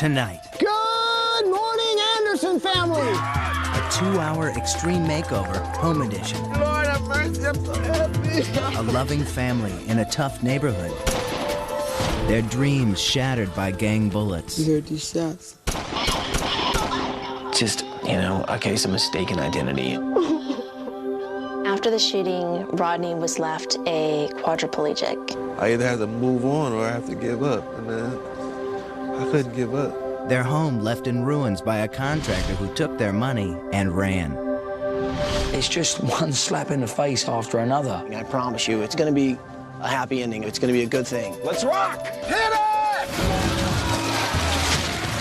tonight. Good morning, Anderson family! A 2-hour extreme makeover, home edition. Lord have mercy, I'm so happy. A loving family in a tough neighborhood. Their dreams shattered by gang bullets. You heard these shots. Just, a case of mistaken identity. After the shooting, Rodney was left a quadriplegic. I either have to move on or I have to give up, and then I couldn't give up. Their home left in ruins by a contractor who took their money and ran. It's just one slap in the face after another. I promise you, it's going to be a happy ending. It's going to be a good thing. Let's rock! Hit it!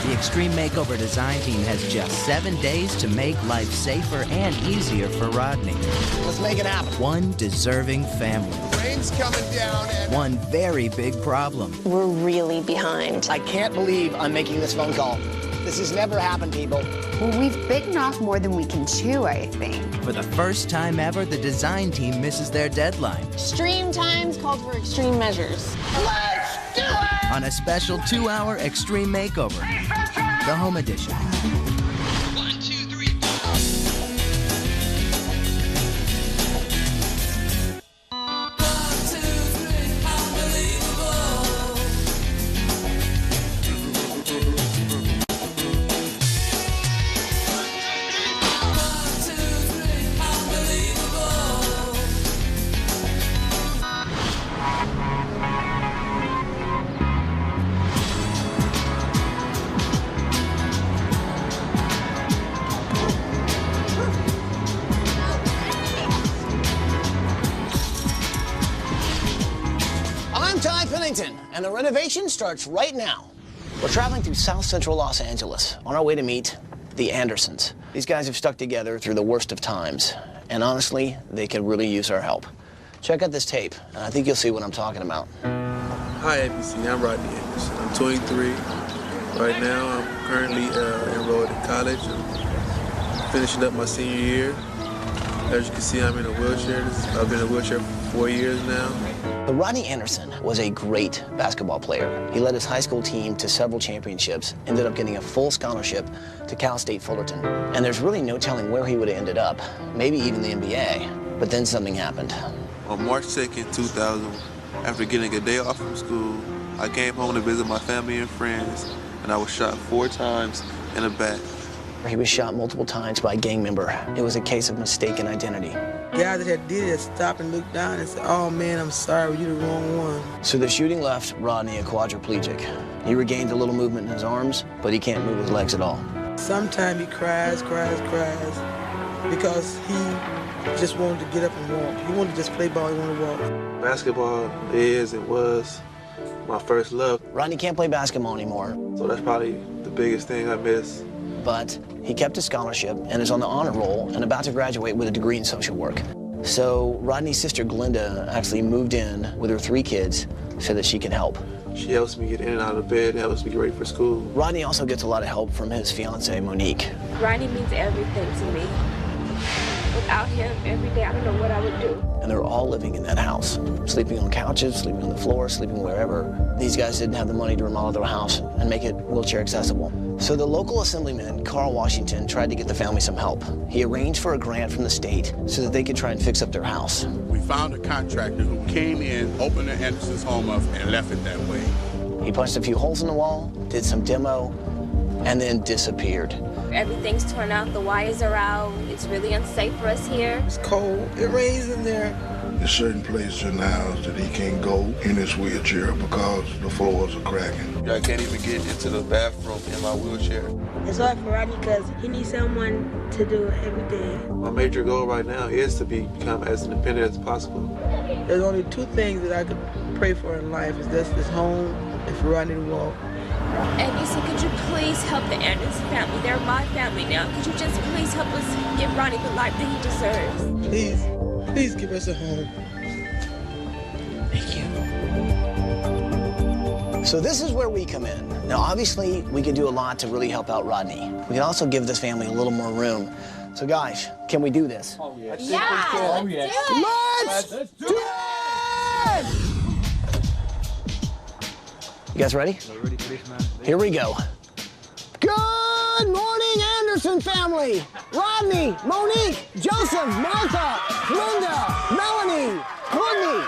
The Extreme Makeover design team has just 7 days to make life safer and easier for Rodney. Let's make it happen. One deserving family. Rain's coming down and... One very big problem. We're really behind. I can't believe I'm making this phone call. This has never happened, people. Well, we've bitten off more than we can chew, I think. For the first time ever, the design team misses their deadline. Extreme times called for extreme measures. Let's do it! On a special 2-hour extreme makeover, the home edition. 1, 2, 3, 4. Unbelievable. And the renovation starts right now. We're traveling through South Central Los Angeles on our way to meet the Andersons. These guys have stuck together through the worst of times, and honestly, they could really use our help. Check out this tape, and I think you'll see what I'm talking about. Hi, ABC. I'm Rodney Anderson. I'm 23. Right now, I'm currently enrolled in college. I'm finishing up my senior year. As you can see, I'm in a wheelchair. I've been in a wheelchair for 4 years now. But Rodney Anderson was a great basketball player. He led his high school team to several championships, ended up getting a full scholarship to Cal State Fullerton. And there's really no telling where he would have ended up, maybe even the NBA. But then something happened. On March 2nd, 2000, after getting a day off from school, I came home to visit my family and friends, and I was shot 4 times in the back. He was shot multiple times by a gang member. It was a case of mistaken identity. Guys that did it stopped and looked down and said, "Oh man, I'm sorry, you're the wrong one." So the shooting left Rodney a quadriplegic. He regained a little movement in his arms, but he can't move his legs at all. Sometimes he cries, because he just wanted to get up and walk. He wanted to just play ball, he wanted to walk. Basketball is and was my first love. Rodney can't play basketball anymore. So that's probably the biggest thing I miss. But he kept his scholarship and is on the honor roll and about to graduate with a degree in social work. So Rodney's sister Glenda actually moved in with her 3 kids so that she can help. She helps me get in and out of bed, helps me get ready for school. Rodney also gets a lot of help from his fiancée, Monique. Rodney means everything to me. Without him, every day, I don't know what I would do. And they're all living in that house, sleeping on couches, sleeping on the floor, sleeping wherever. These guys didn't have the money to remodel their house and make it wheelchair accessible. So the local assemblyman, Carl Washington, tried to get the family some help. He arranged for a grant from the state so that they could try and fix up their house. We found a contractor who came in, opened the Anderson's home up, and left it that way. He punched a few holes in the wall, did some demo, and then disappeared. Everything's torn out, the wires are out. It's really unsafe for us here. It's cold, it rains in there. There's certain places in the house that he can't go in his wheelchair because the floors are cracking. I can't even get into the bathroom in my wheelchair. It's hard for Rodney because he needs someone to do everything. My major goal right now is to become as independent as possible. There's only 2 things that I could pray for in life, is this home and for Rodney to walk. ABC, could you please help the Anderson family? They're my family now. Could you just please help us give Rodney the life that he deserves? Please give us a home. Thank you. So this is where we come in. Now, obviously, we can do a lot to really help out Rodney. We can also give this family a little more room. So, guys, can we do this? Oh, yes. Let's do it! You guys ready? Here we go. Good morning, Anderson family. Rodney, Monique, Joseph, Martha, Linda, Melanie, Courtney,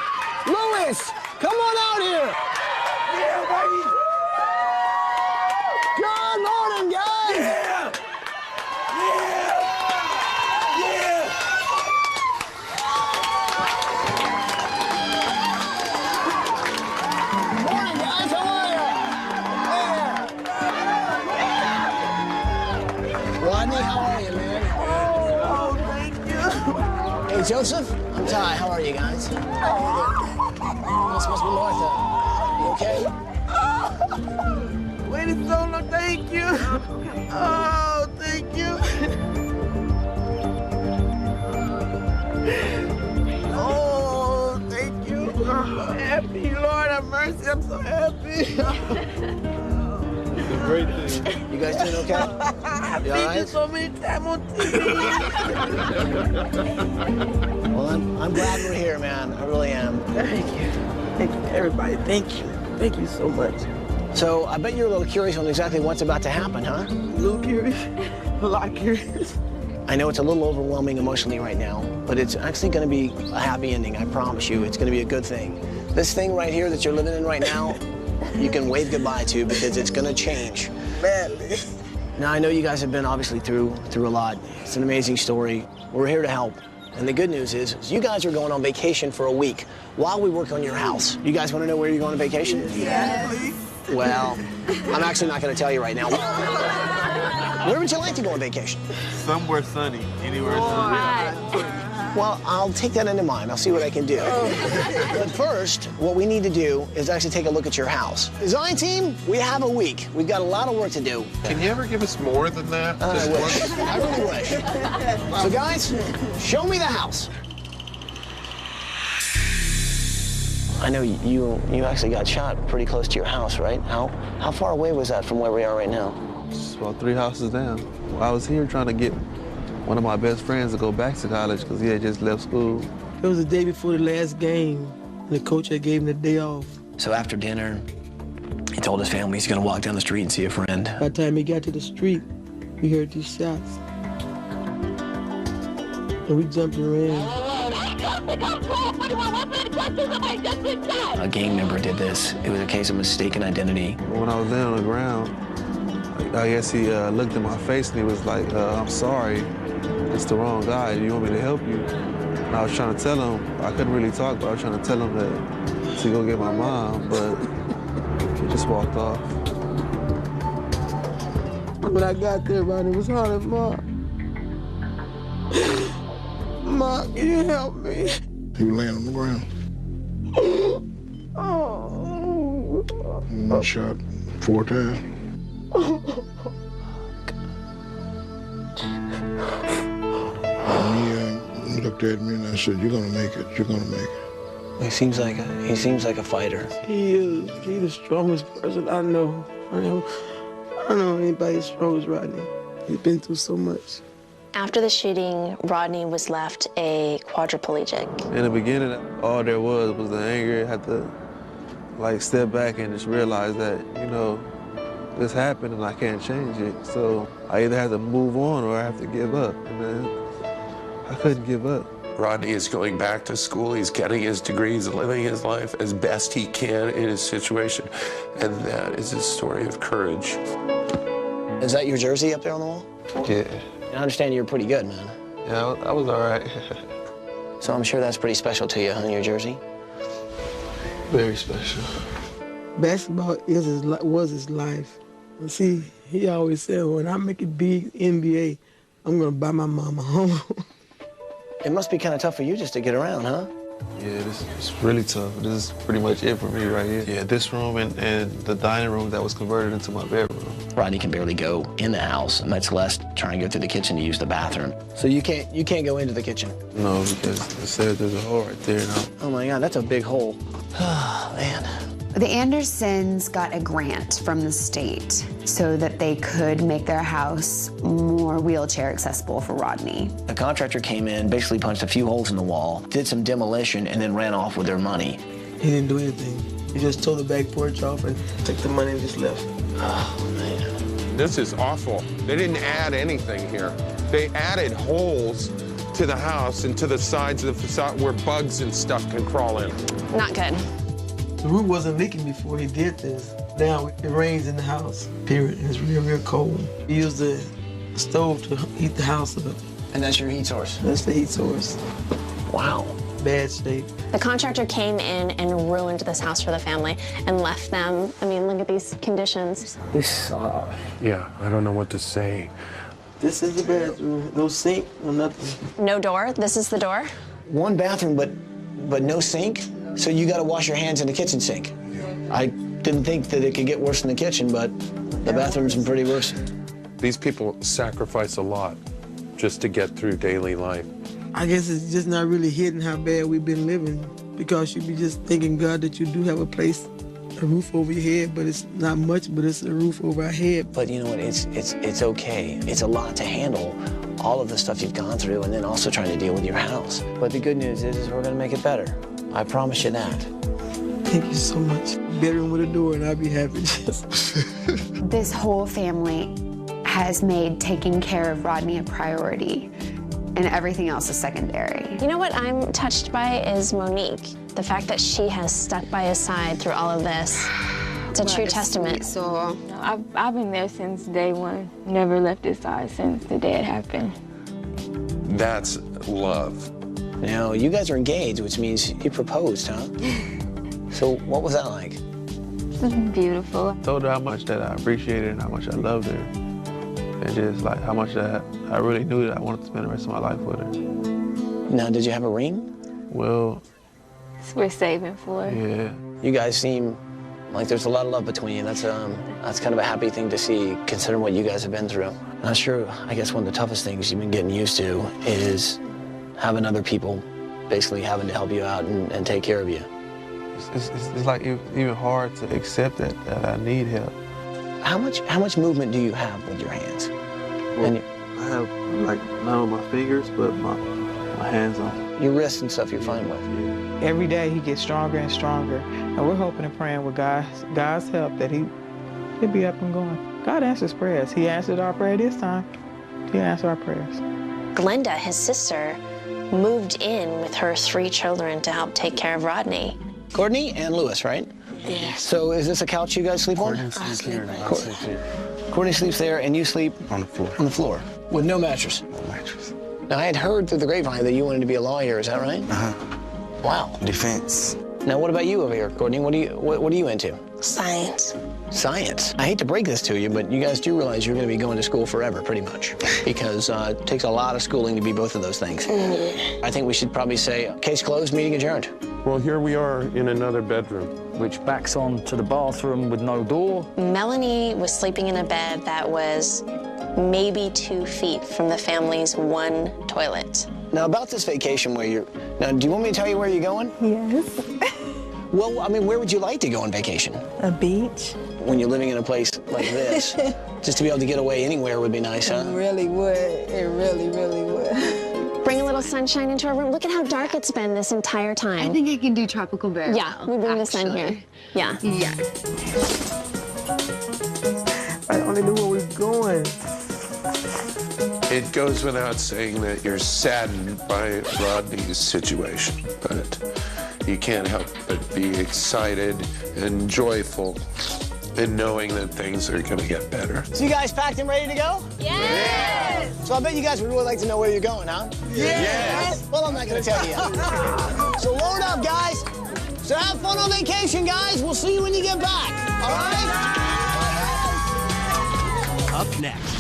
Louis, come on out here. Yeah, baby. Good morning, guys. Yeah. Yeah. Yeah. Morning, guys. How are you? Rodney, how are you, man? Oh, thank you. Hey, Joseph. I'm Ty. How are you guys? This must be Martha. You okay? Waited so long. Thank you. Oh, thank you. Oh, thank you. I'm happy. Lord have mercy. I'm so happy. It's a great thing. You guys doing okay? I've You all seen right? you so many times on TV. Well, I'm glad we're here, man. I really am. Thank you. Thank you, everybody. Thank you. Thank you so much. So I bet you're a little curious on exactly what's about to happen, huh? A little curious. A lot curious. I know it's a little overwhelming emotionally right now, but it's actually going to be a happy ending. I promise you, it's going to be a good thing. This thing right here that you're living in right now, you can wave goodbye to because it's going to change. Badly. Now, I know you guys have been obviously through a lot. It's an amazing story. We're here to help. And the good news is you guys are going on vacation for a week while we work on your house. You guys want to know where you're going on vacation? Yeah. Well, I'm actually not going to tell you right now. Where would you like to go on vacation? Somewhere sunny, anywhere sunny. Well, I'll take that into mind. I'll see what I can do. But first, what we need to do is actually take a look at your house. Design team, we have a week. We've got a lot of work to do. Can you ever give us more than that? I wish. I really wish. So guys, show me the house. I know you actually got shot pretty close to your house, right? How far away was that from where we are right now? It's about 3 houses down. I was here trying to get one of my best friends to go back to college because he had just left school. It was the day before the last game, and the coach had gave him the day off. So after dinner, he told his family he's going to walk down the street and see a friend. By the time he got to the street, we heard these shots. And we jumped and ran. A gang member did this. It was a case of mistaken identity. When I was laying on the ground, I guess he looked in my face and he was like, I'm sorry, it's the wrong guy. You want me to help you? And I was trying to tell him, I couldn't really talk, but I was trying to tell him that to go get my mom, but he just walked off. When I got there, man, it was hard, Mom. Mom, can you help me? He was laying on the ground. Oh. One shot 4 times. He looked at me and I said, "You're gonna make it. You're gonna make it." He seems like a fighter. He is. He's the strongest person I know. I don't know anybody as strong as Rodney. He's been through so much. After the shooting, Rodney was left a quadriplegic. In the beginning, all there was the anger. I had to step back and just realize that, this happened and I can't change it. So I either have to move on or I have to give up. And then I couldn't give up. Rodney is going back to school. He's getting his degrees and living his life as best he can in his situation. And that is a story of courage. Is that your jersey up there on the wall? Yeah. I understand you're pretty good, man. Yeah, I was all right. So I'm sure that's pretty special to you, huh, your jersey? Very special. Basketball was his life. And see, he always said, when I make it big NBA, I'm gonna buy my mama home. It must be kind of tough for you just to get around, huh? Yeah, it's really tough. This is pretty much it for me right here. Yeah, this room and the dining room that was converted into my bedroom. Rodney can barely go in the house, and much less try and go through the kitchen to use the bathroom. So you can't go into the kitchen? No, because it says there's a hole right there now. Oh my God, that's a big hole. Oh, man. The Andersons got a grant from the state so that they could make their house more wheelchair accessible for Rodney. The contractor came in, basically punched a few holes in the wall, did some demolition, and then ran off with their money. He didn't do anything. He just tore the back porch off and took the money and just left. Oh, man. This is awful. They didn't add anything here. They added holes to the house and to the sides of the facade where bugs and stuff can crawl in. Not good. The roof wasn't leaking before he did this. Now it rains in the house, period. It's real, real cold. He used the stove to heat the house up. And that's your heat source? That's the heat source. Wow. Bad shape. The contractor came in and ruined this house for the family and left them. I mean, look at these conditions. Yeah, I don't know what to say. This is the bedroom. No sink, no nothing. No door. This is the door. One bathroom, but no sink? So you got to wash your hands in the kitchen sink. I didn't think that it could get worse in the kitchen, but the bathroom's been pretty worse. These people sacrifice a lot just to get through daily life. I guess it's just not really hitting how bad we've been living, because you be just thanking God that you do have a place, a roof over your head, but it's not much, but it's a roof over our head. But you know what, it's okay. It's a lot to handle, all of the stuff you've gone through, and then also trying to deal with your house. But the good news is we're gonna make it better. I promise you that. Thank you so much. Bedroom with a door and I'll be happy. This whole family has made taking care of Rodney a priority, and everything else is secondary. You know what I'm touched by is Monique. The fact that she has stuck by his side through all of this. It's a true testament. So I've been there since day one. Never left his side since the day it happened. That's love. Now, you guys are engaged, which means you proposed, huh? So what was that like? This is beautiful. I told her how much that I appreciated and how much I loved her. And just like how much that I really knew that I wanted to spend the rest of my life with her. Now, did you have a ring? Well, we're saving for it. Yeah. You guys seem like there's a lot of love between you. That's kind of a happy thing to see, considering what you guys have been through. And I'm sure, I guess one of the toughest things you've been getting used to is having other people basically having to help you out and take care of you. It's like even hard to accept that I need help. How much movement do you have with your hands? Well, I have like not on my fingers, but my hands on. Your wrists and stuff you're fine with. Every day he gets stronger and stronger, and we're hoping and praying with God's help that he'll be up and going. God answers prayers. He answered our prayer this time. He answered our prayers. Glenda, his sister, moved in with her 3 children to help take care of Rodney. Courtney and Lewis, right? Yes. So is this a couch you guys sleep on? Courtney sleeps there, and you sleep? On the floor. On the floor, with no mattress? No mattress. Now, I had heard through the grapevine that you wanted to be a lawyer, is that right? Uh-huh. Wow. Defense. Now, what about you over here, Courtney? What are you into? Science. Science. I hate to break this to you, but you guys do realize you're going to be going to school forever, pretty much, because it takes a lot of schooling to be both of those things. I think we should probably say, case closed, meeting adjourned. Well, here we are in another bedroom. Which backs on to the bathroom with no door. Melanie was sleeping in a bed that was maybe 2 feet from the family's one toilet. Now, about this vacation where you're... Now, do you want me to tell you where you're going? Yes. Well, I mean, where would you like to go on vacation? A beach. When you're living in a place like this, just to be able to get away anywhere would be nice, huh? It really would. It really, really would. Bring a little sunshine into our room. Look at how dark it's been this entire time. I think I can do tropical bear. Yeah, we bring the sun here. Yeah. Yeah. I only knew where we were going. It goes without saying that you're saddened by Rodney's situation, but you can't help but be excited and joyful in knowing that things are going to get better. So you guys packed and ready to go? Yes! So I bet you guys would really like to know where you're going, huh? Yes! Well, I'm not going to tell you. So load up, guys. So have fun on vacation, guys. We'll see you when you get back. All right? Up next.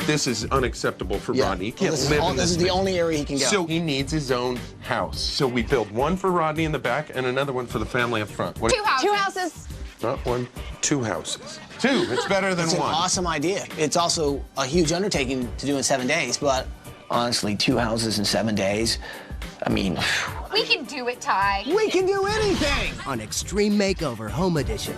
This is unacceptable for Rodney. He can't This live in is the only area he can go. So he needs his own house. So we built one for Rodney in the back and another one for the family up front. What 2 houses. 2 houses. Not one, 2 houses. 2, it's better than It's one. an awesome idea. It's also a huge undertaking to do in 7 days, but honestly, 2 houses in 7 days, I mean... We can do it, Ty. We can do anything! On Extreme Makeover Home Edition.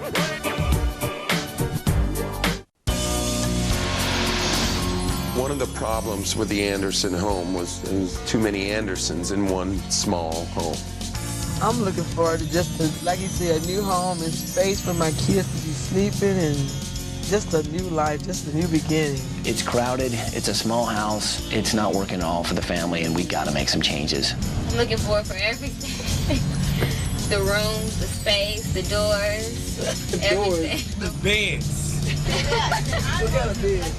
One of the problems with the Anderson home was there was too many Andersons in one small home. I'm looking forward to just, like you said, a new home and space for my kids to be sleeping and just a new life, just a new beginning. It's crowded, it's a small house, it's not working at all for the family, and we got to make some changes. I'm looking forward for everything. The rooms, the space, the doors, everything. The beds. What kind of bed?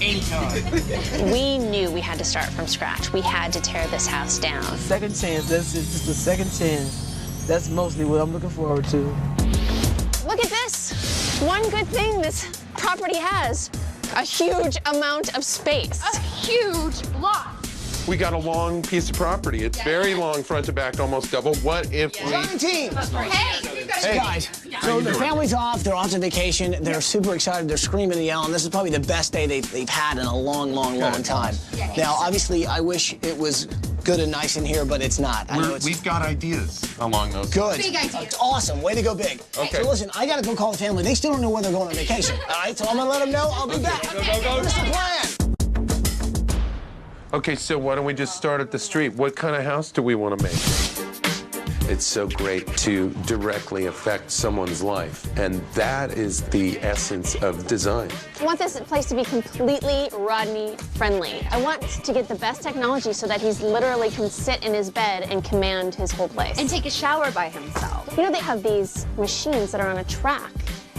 Anytime. We knew we had to start from scratch. We had to tear this house down. Second chance, that's just a second chance. That's mostly what I'm looking forward to. Look at this. One good thing this property has, a huge amount of space. A huge lot. We got a long piece of property. It's very long, front to back, almost double. What if we... Johnny team! Hey, guys, so the family's off, they're off to vacation, they're super excited, they're screaming and yelling. This is probably the best day they've had in a long time. Now, obviously, I wish it was good and nice in here, but it's not. I know We've got ideas along those good. Big idea. It's awesome. Way to go big. Okay. So listen, I gotta go call the family. They still don't know where they're going on vacation. All right, so I'm gonna let them know. I'll be back. Go. What's the plan? Okay, so why don't we just start at the street? What kind of house do we want to make? It's so great to directly affect someone's life, and that is the essence of design. I want this place to be completely Rodney-friendly. I want to get the best technology so that he's literally can sit in his bed and command his whole place. And take a shower by himself. You know, they have these machines that are on a track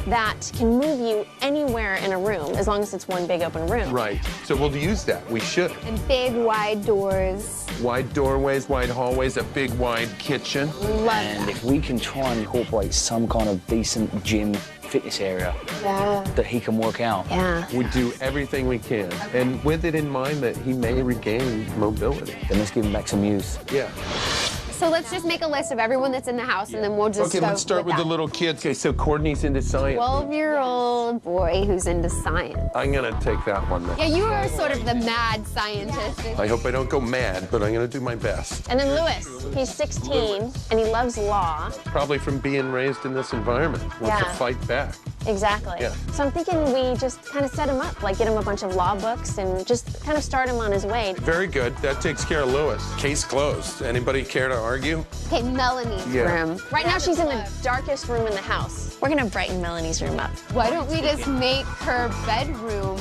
that can move you anywhere in a room as long as it's one big open room. Right, so we'll use that. We should. And big, wide doors. Wide doorways, wide hallways, a big, wide kitchen. And if we can try and incorporate some kind of decent gym fitness area that he can work out. Yeah. We do everything we can, and with it in mind that he may regain mobility. Then let's give him back some use. Yeah. So let's just make a list of everyone that's in the house, and then we'll just Okay, let's start with the little kids. Okay, so Courtney's into science. 12-year-old boy who's into science. I'm gonna take that one. Yeah, you are sort of the mad scientist. I hope I don't go mad, but I'm gonna do my best. And then Lewis, he's 16, and he loves law. Probably from being raised in this environment. Wants to fight back. Exactly. Yeah. So I'm thinking we just kind of set him up, like get him a bunch of law books and just kind of start him on his way. Very good. That takes care of Lewis. Case closed. Anybody care to argue? Okay, Melanie's room. Right now she's in the darkest room in the house. We're gonna brighten Melanie's room up. Why don't we just make her bedroom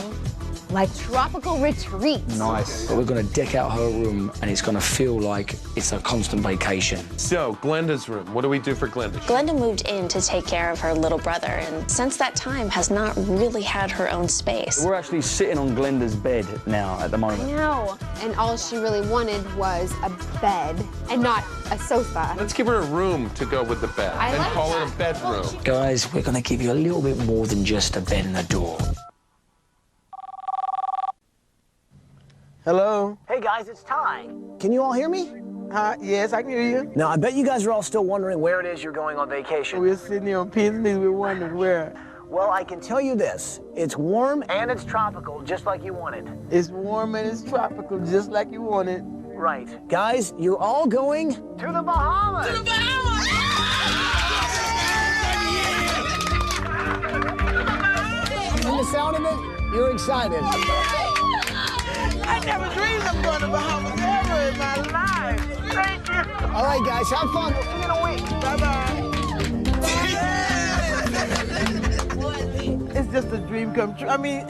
like tropical retreat? Nice. But we're going to deck out her room, and it's going to feel like it's a constant vacation. So, Glenda's room. What do we do for Glenda? Glenda moved in to take care of her little brother, and since that time has not really had her own space. We're actually sitting on Glenda's bed now at the moment. No. And all she really wanted was a bed and not a sofa. Let's give her a room to go with the bed I and like call that. it a bedroom. Guys, we're going to give you a little bit more than just a bed and a door. Hello? Hey, guys, it's Ty. Can you all hear me? Hi, yes, I can hear you. Now, I bet you guys are all still wondering where it is you're going on vacation. We're sitting here on pins and needles, we're wondering where. Well, I can tell you this. It's warm and it's tropical, just like you wanted. It's warm and it's tropical, just like you wanted. Right. Guys, you're all going to the Bahamas! To the Bahamas! And the sound of it, you're excited. I never dreamed of going to Bahamas ever in my life. Thank you. All right, guys, have fun. We'll see you in a week. Bye-bye. It's just a dream come true. I mean...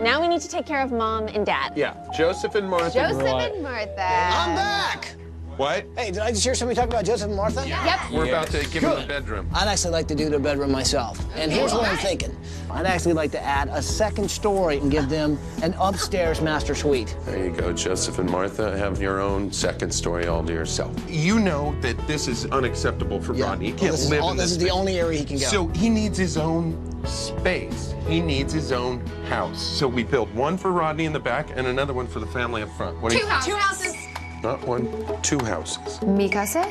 Now we need to take care of Mom and Dad. Yeah, Joseph and Martha. Joseph and Martha. I'm back. What? Hey, did I just hear somebody talk about Joseph and Martha? Yep. We're about to give them a bedroom. I'd actually like to do their bedroom myself. And here's what I'm thinking. I'd actually like to add a second story and give them an upstairs master suite. There you go, Joseph and Martha. Have your own second story all to yourself. You know that this is unacceptable for Rodney. He can't live in This is the only area he can go. So he needs his own space. He needs his own house. So we built one for Rodney in the back and another one for the family up front. What do you- Two houses. Not one, two houses. Mi casa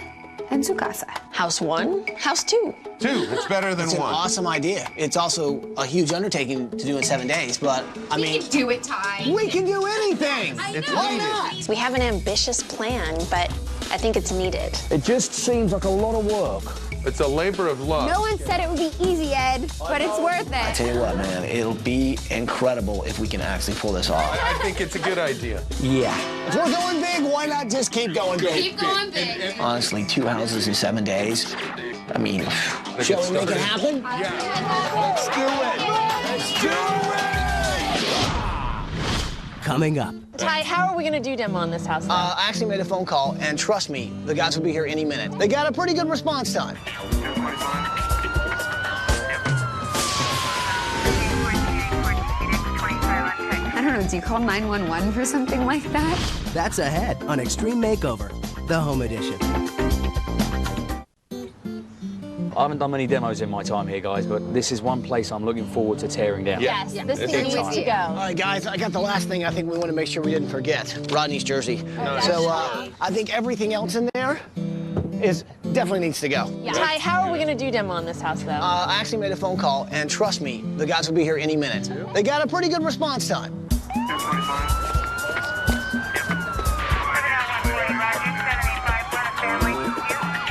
and su casa. House 1, House 2. Two, it's better than It's an one. awesome idea. It's also a huge undertaking to do in 7 days, but I mean... We can do it, Ty. We can do anything! It's Why needed. not? We have an ambitious plan, but I think it's needed. It just seems like a lot of work. It's a labor of love. No one said it would be easy, Ed, but it's worth I it. tell you what, man, it'll be incredible if we can actually pull this off. I think it's a good idea. Yeah. If we're going big, why not just keep going big? Keep going big. Honestly, 2 houses in 7 days, I mean, shall we make it happen? Yeah. Let's do it. Let's do it. Coming up. Ty, how are we gonna do demo on this house? I actually made a phone call, and trust me, the guys will be here any minute. They got a pretty good response time. I don't know, do you call 911 for something like that? That's ahead on Extreme Makeover, the home edition. I haven't done many demos in my time here, guys, but this is one place I'm looking forward to tearing down. Yes, this thing needs to go. All right, guys, I got the last thing I think we want to make sure we didn't forget. Rodney's jersey. So I think everything else in there definitely needs to go. Yeah. Ty, how are we gonna do demo on this house, though? I actually made a phone call, and trust me, the guys will be here any minute. They got a pretty good response time.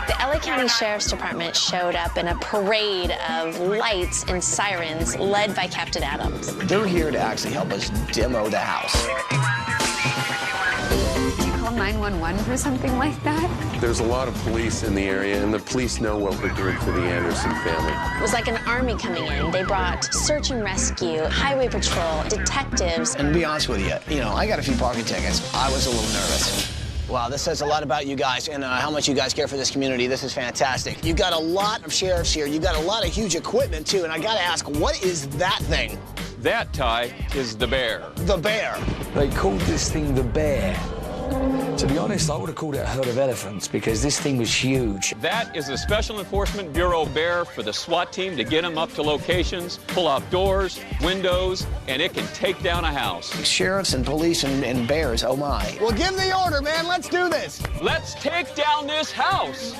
The LA County Sheriff's Department showed up in a parade of lights and sirens led by Captain Adams. They're here to actually help us demo the house. Do you call 911 for something like that? There's a lot of police in the area, and the police know what we're doing for the Anderson family. It was like an army coming in. They brought search and rescue, highway patrol, detectives. And to be honest with you, I got a few parking tickets. I was a little nervous. Wow, this says a lot about you guys and how much you guys care for this community. This is fantastic. You've got a lot of sheriffs here. You've got a lot of huge equipment, too. And I got to ask, what is that thing? That, Ty, is the bear. The bear. They called this thing the bear. To be honest, I would have called it a herd of elephants because this thing was huge. That is the Special Enforcement Bureau bear for the SWAT team to get them up to locations, pull out doors, windows, and it can take down a house. Sheriffs and police and bears, oh my. Well, give the order, man. Let's do this. Let's take down this house.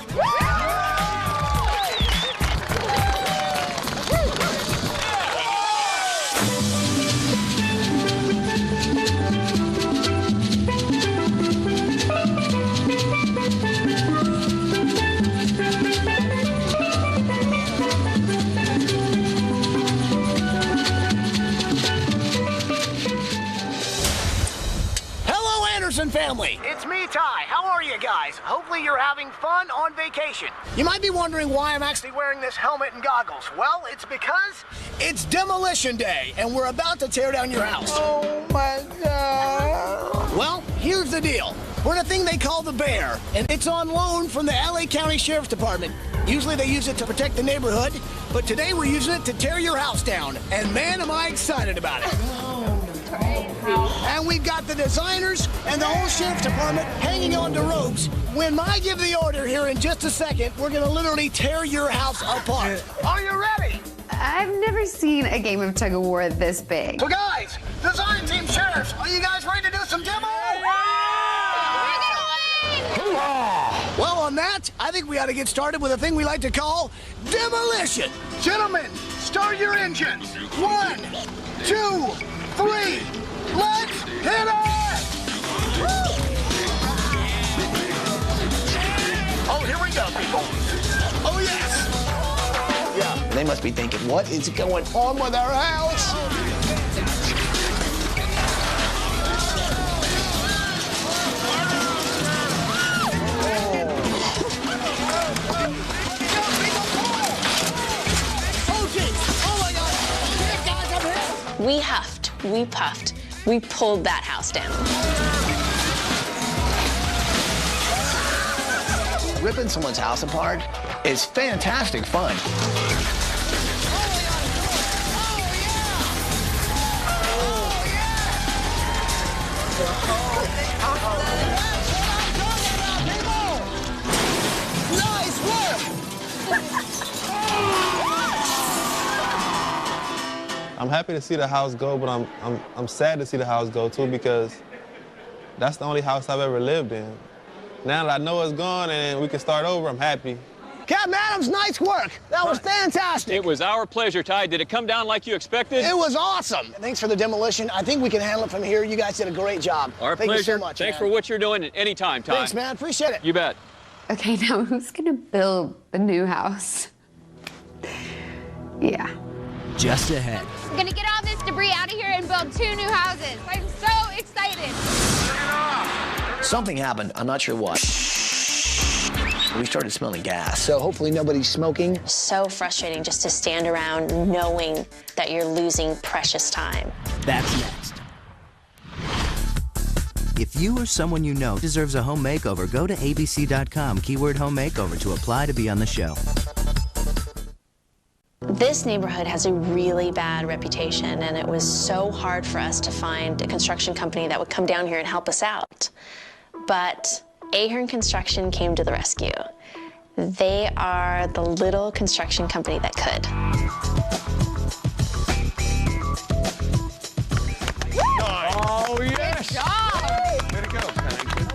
Family. It's me, Ty. How are you guys? Hopefully you're having fun on vacation. You might be wondering why I'm actually wearing this helmet and goggles. Well, it's because it's demolition day and we're about to tear down your house. Oh my God. Well, here's the deal. We're in a thing they call the bear, and it's on loan from the LA County Sheriff's Department. Usually they use it to protect the neighborhood, but today we're using it to tear your house down. And man, am I excited about it. And we've got the designers and the whole sheriff's department hanging on to ropes. When I give the order here in just a second, we're gonna literally tear your house apart. Are you ready? I've never seen a game of tug of war this big. So guys, design team sheriffs, are you guys ready to do some demo? Well, on that, I think we ought to get started with a thing we like to call demolition. Gentlemen, start your engines. 1, 2, 3. Let's hit it! Oh, here we go, people. Oh, yes. Yeah. They must be thinking, what is going on with our house? Oh, geez. Oh, my God. Hey, guys, I'm here. We huffed, we puffed, we pulled that house down. Ripping someone's house apart is fantastic fun. Nice work! I'm happy to see the house go, but I'm sad to see the house go too because that's the only house I've ever lived in. Now that I know it's gone and we can start over, I'm happy. Captain Adams, nice work. That was fantastic. It was our pleasure, Ty. Did it come down like you expected? It was awesome. Thanks for the demolition. I think we can handle it from here. You guys did a great job. Our Thank pleasure. you so much, Thanks man. for what you're doing at any time, Ty. Thanks, man. Appreciate it. You bet. Okay, now who's gonna build the new house? Yeah. Just ahead. We're gonna get all this debris out of here and build 2 new houses. I'm so excited. Something happened. I'm not sure what. we started smelling gas. So hopefully nobody's smoking. So frustrating just to stand around knowing that you're losing precious time. That's next. If you or someone you know deserves a home makeover, go to abc.com, keyword home makeover, to apply to be on the show. This neighborhood has a really bad reputation, and it was so hard for us to find a construction company that would come down here and help us out. But Ahern Construction came to the rescue. They are the little construction company that could. Oh, yes! Good job! Way to go, Pennington.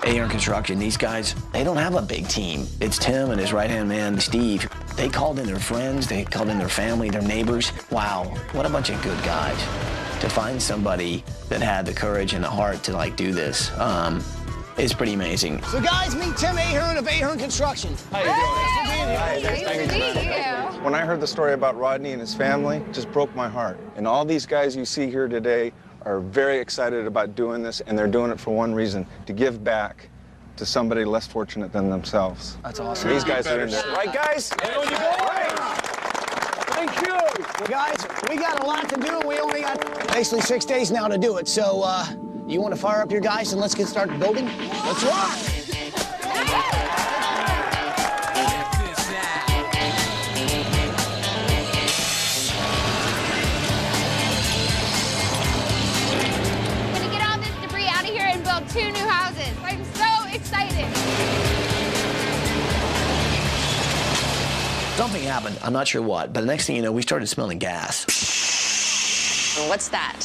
Ahern Construction, these guys, they don't have a big team. It's Tim and his right-hand man, Steve. They called in their friends, they called in their family, their neighbors. Wow, what a bunch of good guys. To find somebody that had the courage and the heart to, like, do this is pretty amazing. So guys, meet Tim Ahern of Ahern Construction. How you doing? Hi, Nice to meet you. When I heard the story about Rodney and his family, it just broke my heart. And all these guys you see here today are very excited about doing this, and they're doing it for one reason, to give back to somebody less fortunate than themselves. That's awesome. These guys are in there. Right, guys? Thank you. Well, guys, we got a lot to do. We only got basically 6 days now to do it. So, you want to fire up your guys and let's get started building? Let's rock! We're gonna get all this debris out of here and build 2 new houses. I'm so excited. Something happened, I'm not sure what, but the next thing you know, we started smelling gas. What's that?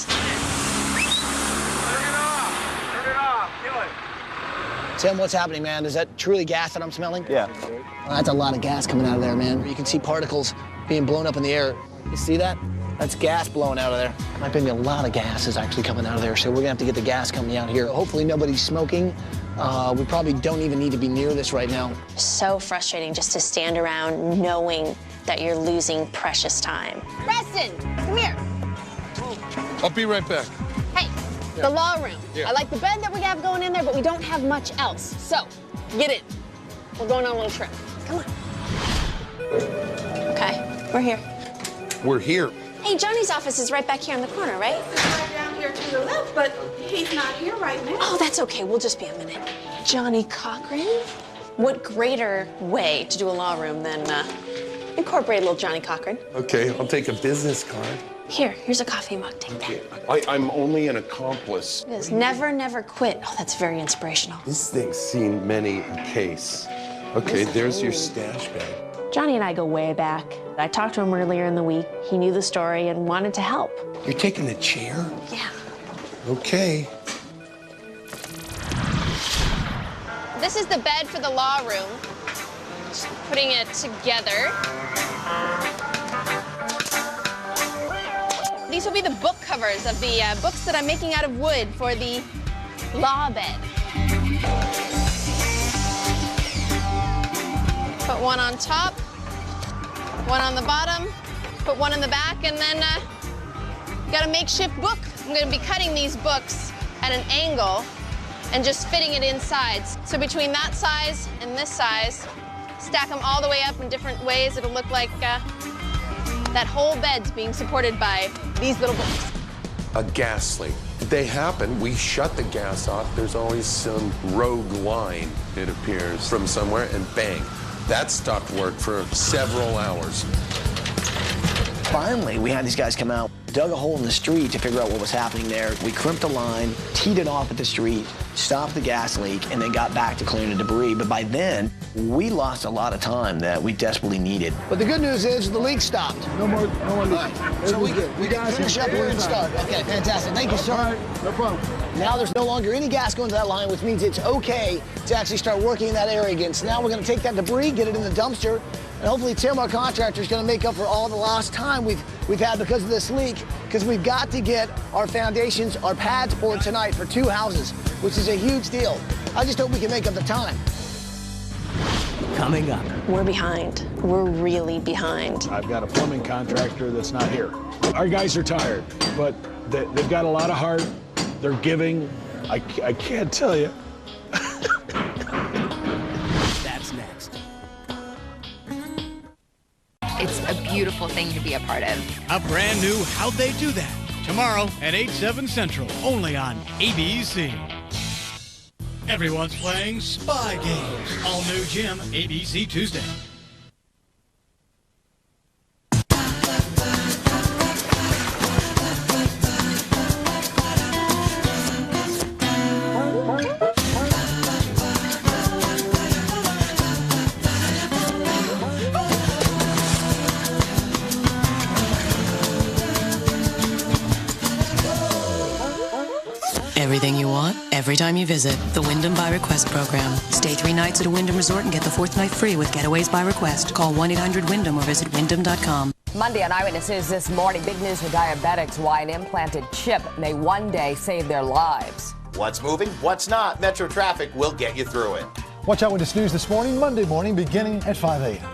Tim, what's happening, man? Is that truly gas that I'm smelling? Yeah. Well, that's a lot of gas coming out of there, man. You can see particles being blown up in the air. You see that? That's gas blowing out of there. My opinion, a lot of gas is actually coming out of there, so we're gonna have to get the gas company out here. Hopefully nobody's smoking. We probably don't even need to be near this right now. So frustrating just to stand around knowing that you're losing precious time. Preston, come here. I'll be right back. Hey, the law room. Yeah. I like the bed that we have going in there, but we don't have much else. So, get in. We're going on a little trip. Come on. Okay, we're here. We're here. Hey, Johnny's office is right back here in the corner, right? Right down here to the left, but he's not here right now. Oh, that's okay. We'll just be a minute. Johnny Cochran? What greater way to do a law room than incorporate a little Johnny Cochran? Okay, I'll take a business card. Here's a coffee mug. Take that. I'm only an accomplice. It is never, never quit. Oh, that's very inspirational. This thing's seen many a case. Okay, there's your stash bag. Johnny and I go way back. I talked to him earlier in the week. He knew the story and wanted to help. You're taking the chair? Yeah. Okay. This is the bed for the law room. Just putting it together. These will be the book covers of the books that I'm making out of wood for the law bed. Put one on top, one on the bottom, put one in the back, and then got a makeshift book. I'm gonna be cutting these books at an angle and just fitting it inside. So between that size and this size, stack them all the way up in different ways. It'll look like that whole bed's being supported by these little books. A gas leak. They happen, we shut the gas off. There's always some rogue line, it appears, from somewhere, and bang. That stopped work for several hours. Finally, we had these guys come out, dug a hole in the street to figure out what was happening there. We crimped the line, teed it off at the street, stopped the gas leak, and then got back to clearing the debris. But by then, we lost a lot of time that we desperately needed. But the good news is the leak stopped. No more leak. So we can finish up where it started. Okay, fantastic. Thank you, sir. All right, no problem. Now there's no longer any gas going to that line, which means it's okay to actually start working in that area again. So now we're going to take that debris, get it in the dumpster, and hopefully Tim, our contractor, is going to make up for all the lost time we've had because of this leak, because we've got to get our foundations, our pads poured tonight for 2 houses, which is a huge deal. I just hope we can make up the time. Coming up. We're behind. We're really behind. I've got a plumbing contractor that's not here. Our guys are tired, but they've got a lot of heart. They're giving. I can't tell you. That's beautiful thing to be a part of. A brand new How'd They Do That? Tomorrow at 8/7 Central, only on ABC. Everyone's playing Spy Games. All new Jim, ABC Tuesday. Everything you want, every time you visit. The Wyndham by Request program. Stay 3 nights at a Wyndham resort and get the 4th night free with Getaways by Request. Call 1-800-WYNDHAM or visit wyndham.com. Monday on Eyewitness News this morning, big news for diabetics. Why an implanted chip may one day save their lives. What's moving, what's not? Metro traffic will get you through it. Watch Eyewitness News this morning, Monday morning, beginning at 5 a.m.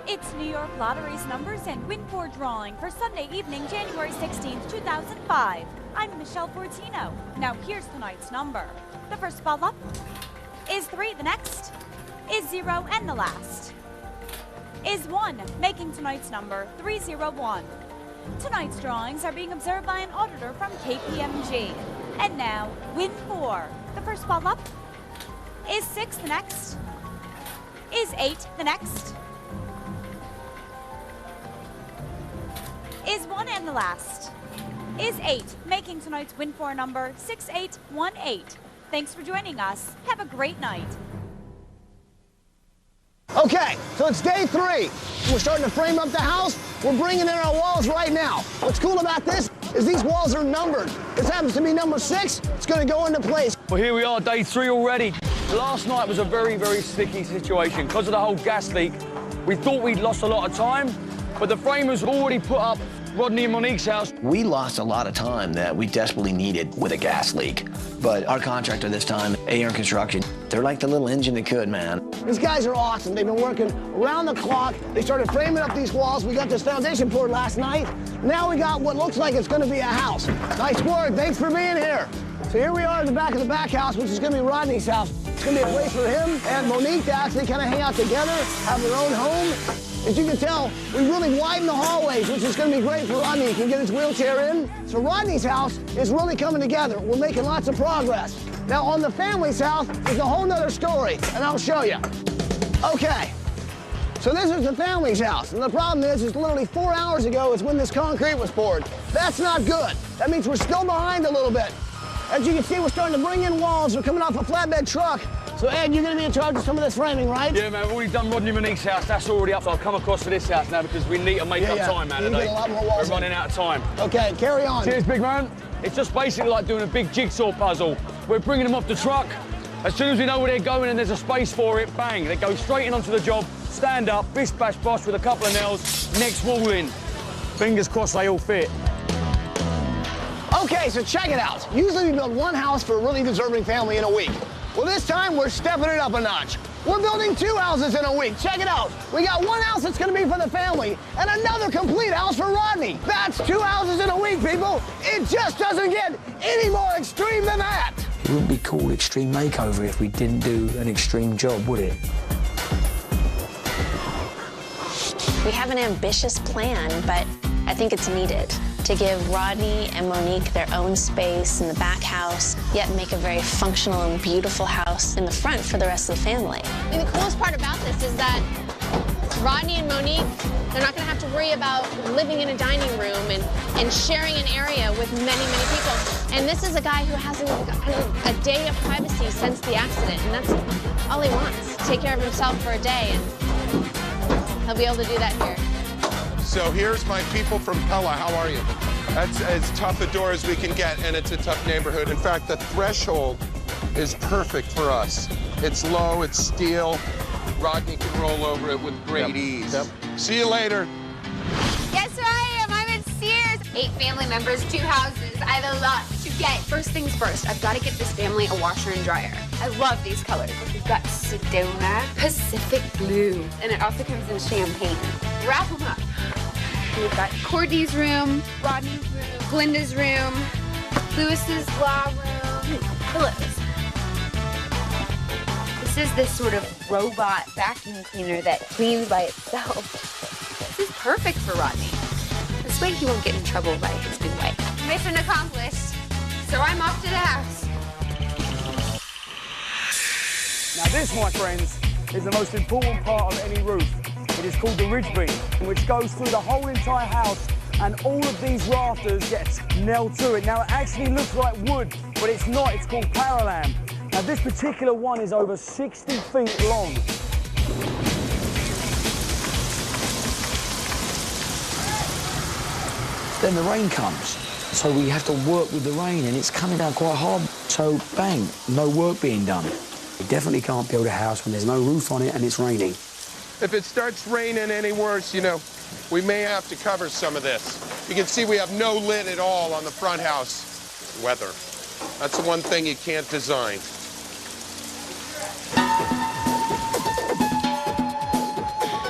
It's New York Lottery's numbers and Win 4 drawing for Sunday evening, January 16th, 2005. I'm Michelle Fortino. Now here's tonight's number. The first spot up is 3, the next is 0, and the last is 1, making tonight's number 301. Tonight's drawings are being observed by an auditor from KPMG. And now, Win 4. The first spot up is 6, the next is 8, the next is 1, and the last is 8, making tonight's Win 4 number 6818. Thanks for joining us. Have a great night. Okay, so it's day 3. We're starting to frame up the house. We're bringing in our walls right now. What's cool about this is these walls are numbered. This happens to be number 6. It's going to go into place. Well, here we are, day 3 already. Last night was a very, very sticky situation. Because of the whole gas leak, we thought we'd lost a lot of time, but the framers have already put up Rodney and Monique's house. We lost a lot of time that we desperately needed with a gas leak. But our contractor this time, Ahern Construction, they're like the little engine that could, man. These guys are awesome. They've been working around the clock. They started framing up these walls. We got this foundation poured last night. Now we got what looks like it's going to be a house. Nice work. Thanks for being here. So here we are at the back of the back house, which is going to be Rodney's house. It's going to be a place for him and Monique to actually kind of hang out together, have their own home. As you can tell, we really widened the hallways, which is going to be great for Rodney. He can get his wheelchair in. So Rodney's house is really coming together. We're making lots of progress. Now, on the family's house is a whole nother story, and I'll show you. Okay, so this is the family's house, and the problem is literally 4 hours ago is when this concrete was poured. That's not good. That means we're still behind a little bit. As you can see, we're starting to bring in walls. They're coming off a flatbed truck. So, Ed, you're going to be in charge of some of this framing, right? Yeah, man, we've already done Rodney and Monique's house. That's already up. So I'll come across for this house now because we need to make up time, man, today. Get a lot more walls We're running out of time. Okay, carry on. Cheers, big man. It's just basically like doing a big jigsaw puzzle. We're bringing them off the truck. As soon as we know where they're going and there's a space for it, bang, they go straight in onto the job, stand up, bish, bash, bosh with a couple of nails, next wall in. Fingers crossed they all fit. Okay, so check it out. Usually we build one house for a really deserving family in a week. Well, this time we're stepping it up a notch. We're building 2 houses in a week. Check it out. We got one house that's going to be for the family and another complete house for Rodney. That's 2 houses in a week, people. It just doesn't get any more extreme than that. It wouldn't be called Extreme Makeover if we didn't do an extreme job, would it? We have an ambitious plan, but I think it's needed to give Rodney and Monique their own space in the back house, yet make a very functional and beautiful house in the front for the rest of the family. I mean, the coolest part about this is that Rodney and Monique, they're not going to have to worry about living in a dining room and sharing an area with many, many people. And this is a guy who hasn't gotten a day of privacy since the accident, and that's all he wants. Take care of himself for a day, and he'll be able to do that here. So here's my people from Pella. How are you? That's as tough a door as we can get, and it's a tough neighborhood. In fact, the threshold is perfect for us. It's low, it's steel. Rodney can roll over it with great ease. Yep. See you later. Guess who I am? I'm in Sears. 8 family members, 2 houses. I have a lot to get. First things first, I've got to get this family a washer and dryer. I love these colors. We've got Sedona, Pacific Blue, and it also comes in champagne. Wrap them up. We've got Courtney's room, Rodney's room, Glenda's room, Lewis's law room, pillows. This This is this sort of robot vacuum cleaner that cleans by itself. This is perfect for Rodney. This way he won't get in trouble by his new wife. Mission accomplished. So I'm off to the house. Now this, my friends, is the most important part of any roof. It is called the ridge beam, which goes through the whole entire house, and all of these rafters get nailed to it. Now it actually looks like wood, but it's not, it's called Paralam. Now this particular one is over 60 feet long. Then the rain comes, so we have to work with the rain, and it's coming down quite hard. So bang, no work being done. You definitely can't build a house when there's no roof on it and it's raining. If it starts raining any worse, you know, we may have to cover some of this. You can see we have no lid at all on the front house. Weather. That's the one thing you can't design.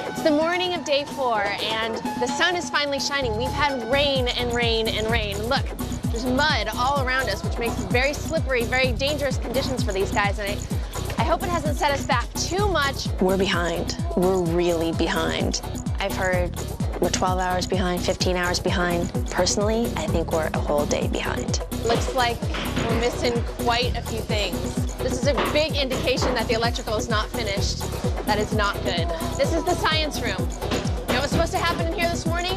It's the morning of day 4, and the sun is finally shining. We've had rain and rain and rain. Look, there's mud all around us, which makes very slippery, very dangerous conditions for these guys, and I hope it hasn't set us back too much. We're behind. We're really behind. I've heard we're 12 hours behind, 15 hours behind. Personally, I think we're a whole day behind. Looks like we're missing quite a few things. This is a big indication that the electrical is not finished. That is not good. This is the science room. You know what's supposed to happen in here this morning?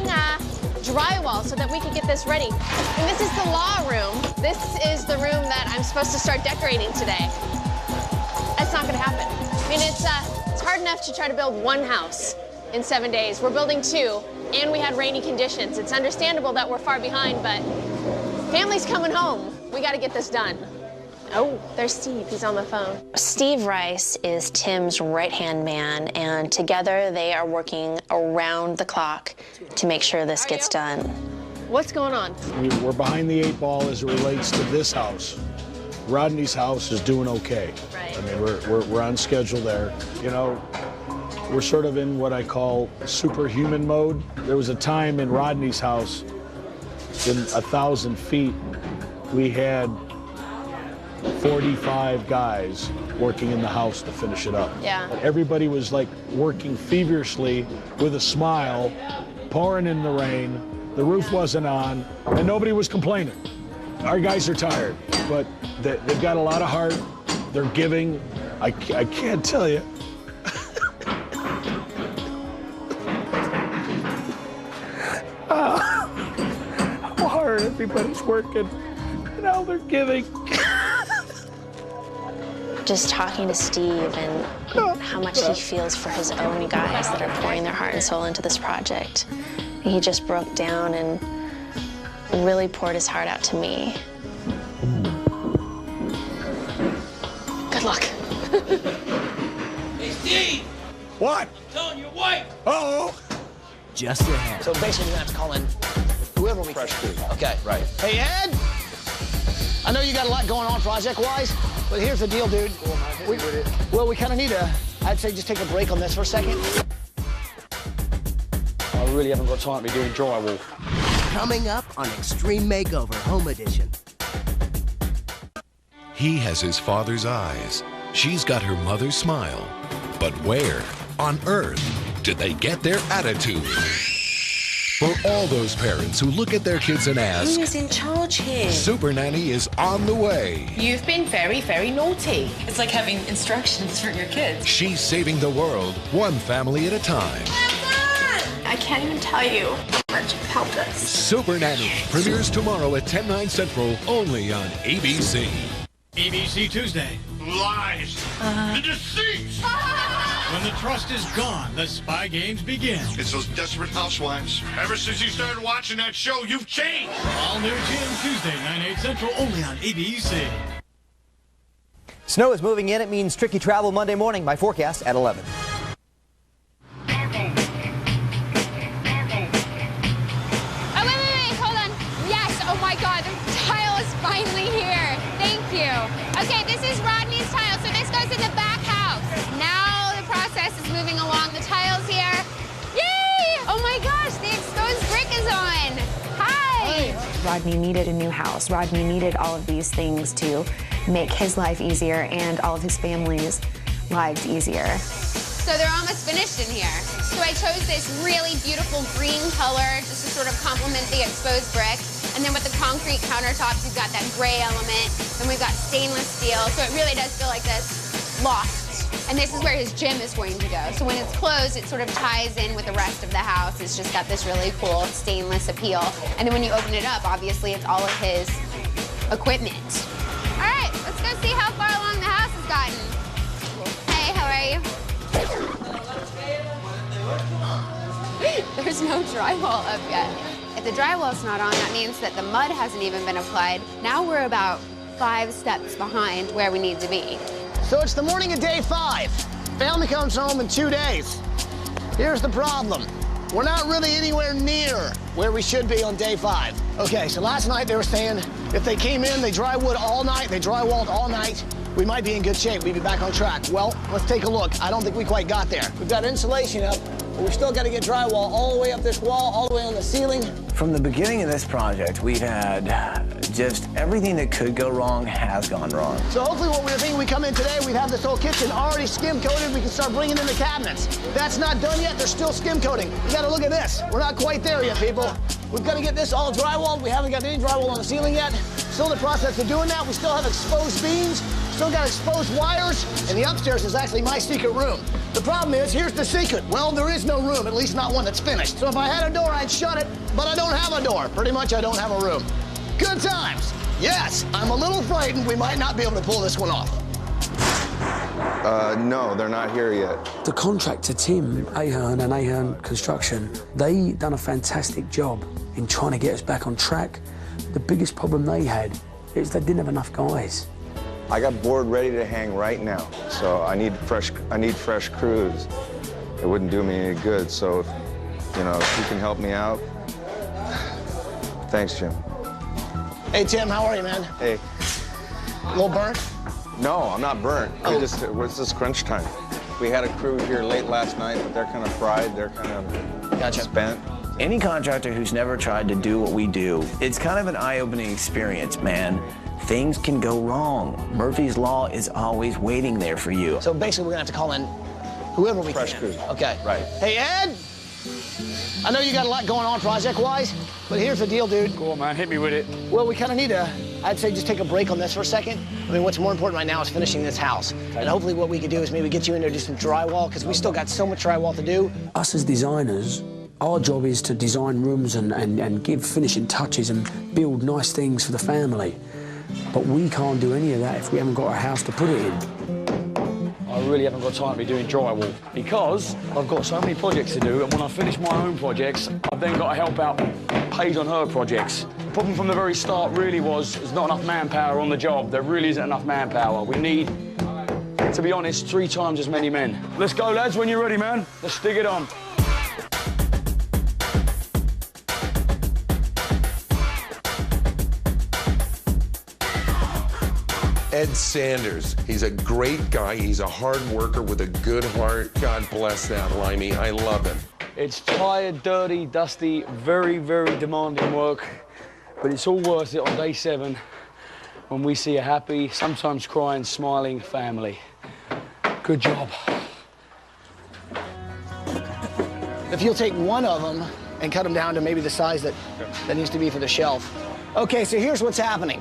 Drywall, so that we could get this ready. And this is the law room. This is the room that I'm supposed to start decorating today. That's not gonna happen. I mean, it's hard enough to try to build one house in 7 days. We're building 2, and we had rainy conditions. It's understandable that we're far behind, but family's coming home. We gotta get this done. Oh, there's Steve, he's on the phone. Steve Rice is Tim's right-hand man, and together they are working around the clock to make sure this gets done. What's going on? We're behind the 8 ball as it relates to this house. Rodney's house is doing okay. Right. I mean, we're on schedule there. You know, we're sort of in what I call superhuman mode. There was a time in Rodney's house, in 1,000 feet, we had 45 guys working in the house to finish it up. Yeah. Everybody was like working feverishly with a smile, pouring in the rain. The roof wasn't on, and nobody was complaining. Our guys are tired, but they've got a lot of heart. They're giving. I can't tell you. How hard everybody's working and how they're giving. Just talking to Steve and how much he feels for his own guys that are pouring their heart and soul into this project. He just broke down and really poured his heart out to me. Good luck. Hey, Steve! What? I'm telling your wife! Uh-oh! Just ahead. So basically, we're gonna have to call in whoever we Fresh crew. Okay. Right. Hey, Ed! I know you got a lot going on project-wise, but here's the deal, dude. Well, we kind of need to, I'd say, just take a break on this for a second. I really haven't got time to be doing drywall. Coming up on Extreme Makeover Home Edition. He has his father's eyes. She's got her mother's smile. But where on earth did they get their attitude? For all those parents who look at their kids and ask, Who is in charge here? Super Nanny is on the way. You've been very, very naughty. It's like having instructions for your kids. She's saving the world, one family at a time. I can't even tell you how much you've helped us. Super Nanny premieres tomorrow at 10, 9 Central, only on ABC. ABC Tuesday. Lies. The deceit. When the trust is gone, the spy games begin. It's those desperate housewives. Ever since you started watching that show, you've changed. All new GM Tuesday, 9, 8 Central, only on ABC. Snow is moving in. It means tricky travel Monday morning. My forecast at 11. Oh my God, the tile is finally here. Thank you. Okay, this is Rodney's tile, so this goes in the back house. Now the process is moving along. The tile's here. Yay! Oh my gosh, the exposed brick is on. Hi! Rodney needed a new house. Rodney needed all of these things to make his life easier and all of his family's lives easier. So they're almost finished in here. So I chose this really beautiful green color just to sort of complement the exposed brick. And then with the concrete countertops, you've got that gray element. Then we've got stainless steel. So it really does feel like this loft. And this is where his gym is going to go. So when it's closed, it sort of ties in with the rest of the house. It's just got this really cool stainless appeal. And then when you open it up, obviously it's all of his equipment. All right, let's go see how far along the house has gotten. Hey, how are you? There's no drywall up yet. If the drywall's not on, that means that the mud hasn't even been applied. Now we're about 5 steps behind where we need to be. So it's the morning of day 5. Family comes home in 2 days. Here's the problem. We're not really anywhere near where we should be on day 5. Okay, so last night they were saying if they came in, they drywood all night, they drywalled all night, we might be in good shape. We'd be back on track. Well, let's take a look. I don't think we quite got there. We've got insulation up, but we've still got to get drywall all the way up this wall, all the way on the ceiling. From the beginning of this project, we've had just everything that could go wrong has gone wrong. So hopefully what we were thinking we come in today, we'd have this whole kitchen already skim coated. We can start bringing in the cabinets. That's not done yet. They're still skim coating. You got to look at this. We're not quite there yet, people. We've got to get this all drywalled. We haven't got any drywall on the ceiling yet. Still in the process of doing that. We still have exposed beams. Still got exposed wires. And the upstairs is actually my secret room. The problem is, here's the secret. Well, there is no room, at least not one that's finished. So if I had a door, I'd shut it, but I don't have a door. Pretty much, I don't have a room. Good times. Yes, I'm a little frightened we might not be able to pull this one off. No, they're not here yet. The contractor, Tim Ahern and Ahern Construction, they done a fantastic job in trying to get us back on track. The biggest problem they had is they didn't have enough guys. I got board ready to hang right now, so I need fresh crews. It wouldn't do me any good, so if you can help me out. Thanks, Jim. Hey, Tim, how are you, man? Hey. A little burnt? No, I'm not burnt. It's just crunch time. We had a crew here late last night, but they're kind of fried. They're kind of spent. Any contractor who's never tried to do what we do, it's kind of an eye-opening experience, man. Things can go wrong. Murphy's Law is always waiting there for you. So basically, we're gonna have to call in whoever we can. Fresh crew. Okay. Right. Hey, Ed! I know you got a lot going on project-wise, but here's the deal, dude. Go on, man, hit me with it. Well, we kind of need to, I'd say, just take a break on this for a second. I mean, what's more important right now is finishing this house. And hopefully what we could do is maybe get you in there to do some drywall, because we still got so much drywall to do. Us as designers, our job is to design rooms and give finishing touches and build nice things for the family. But we can't do any of that if we haven't got a house to put it in. I really haven't got time to be doing drywall because I've got so many projects to do, and when I finish my own projects, I've then got to help out Paige on her projects. The problem from the very start really was there's not enough manpower on the job. There really isn't enough manpower. We need, to be honest, 3 times as many men. Let's go, lads, when you're ready, man. Let's stick it on. Ed Sanders, he's a great guy. He's a hard worker with a good heart. God bless that, Limey. I love him. It's tired, dirty, dusty, very, very demanding work, but it's all worth it on day 7 when we see a happy, sometimes crying, smiling family. Good job. If you'll take one of them and cut them down to maybe the size that needs to be for the shelf. Okay, so here's what's happening.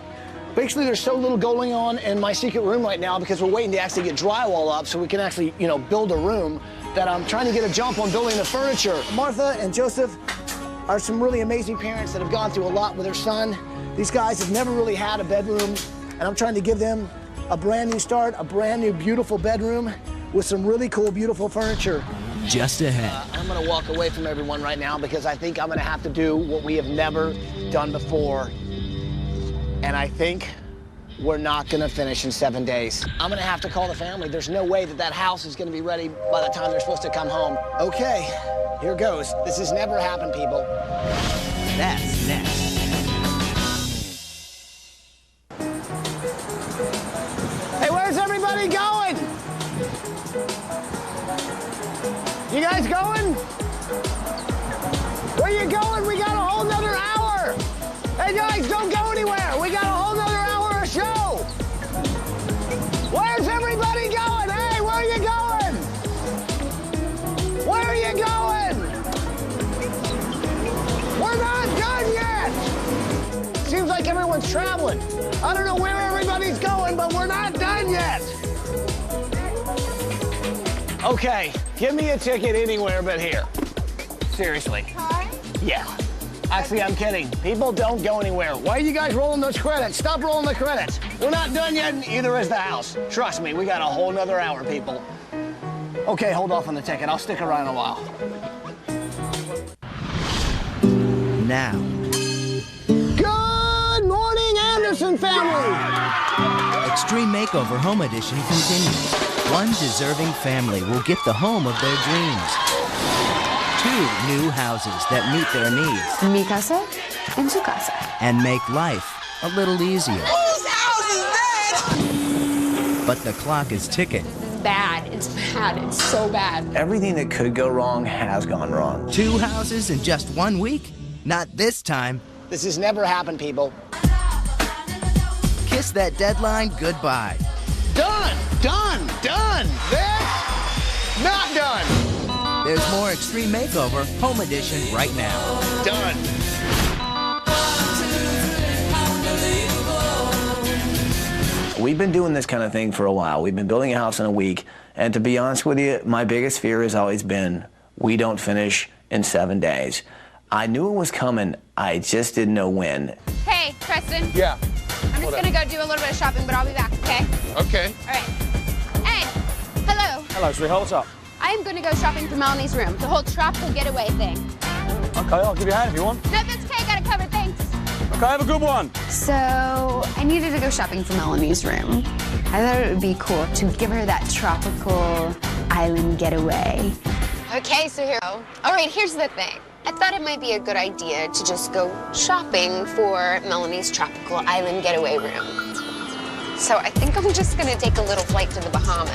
Basically, there's so little going on in my secret room right now because we're waiting to actually get drywall up so we can actually, build a room, that I'm trying to get a jump on building the furniture. Martha and Joseph are some really amazing parents that have gone through a lot with their son. These guys have never really had a bedroom, and I'm trying to give them a brand new start, a brand new beautiful bedroom with some really cool, beautiful furniture. Just ahead. I'm gonna walk away from everyone right now because I think I'm gonna have to do what we have never done before. And I think we're not gonna finish in 7 days. I'm gonna have to call the family. There's no way that house is gonna be ready by the time they're supposed to come home. Okay, here goes. This has never happened, people. That's next. Hey, where's everybody going? You guys going? Where you going? We got a whole nother hour. Hey guys, don't go anywhere. We got a whole nother hour of show. Where's everybody going? Hey, where are you traveling. I don't know where everybody's going, but we're not done yet. Okay, give me a ticket anywhere but here. Seriously. Car? Yeah. Actually, I'm kidding. People don't go anywhere. Why are you guys rolling those credits? Stop rolling the credits. We're not done yet, and either is the house. Trust me, we got a whole nother hour, people. Okay, hold off on the ticket. I'll stick around a while. Now. Good morning, Anderson family! Extreme Makeover Home Edition continues. One deserving family will get the home of their dreams. 2 new houses that meet their needs. Mi casa en su casa. And make life a little easier. Whose house is that? But the clock is ticking. It's bad. It's bad. It's so bad. Everything that could go wrong has gone wrong. 2 houses in just 1 week? Not this time. This has never happened, people. Kiss that deadline goodbye. Done! Done! Done! This? Not done! There's more Extreme Makeover Home Edition right now. Done. We've been doing this kind of thing for a while. We've been building a house in a week, and to be honest with you, my biggest fear has always been we don't finish in 7 days. I knew it was coming, I just didn't know when. Hey, Preston. Yeah. I'm just gonna go do a little bit of shopping, but I'll be back, okay? Okay. All right. Hey, hello. Hello, sweetheart, what's up? I am gonna go shopping for Melanie's room, the whole tropical getaway thing. Okay, I'll give you a hand if you want. No, that's okay, I got it covered, thanks. Okay, have a good one. So, I needed to go shopping for Melanie's room. I thought it would be cool to give her that tropical island getaway. Okay, so here. All right, here's the thing. I thought it might be a good idea to just go shopping for Melanie's tropical island getaway room. So I think I'm just gonna take a little flight to the Bahamas.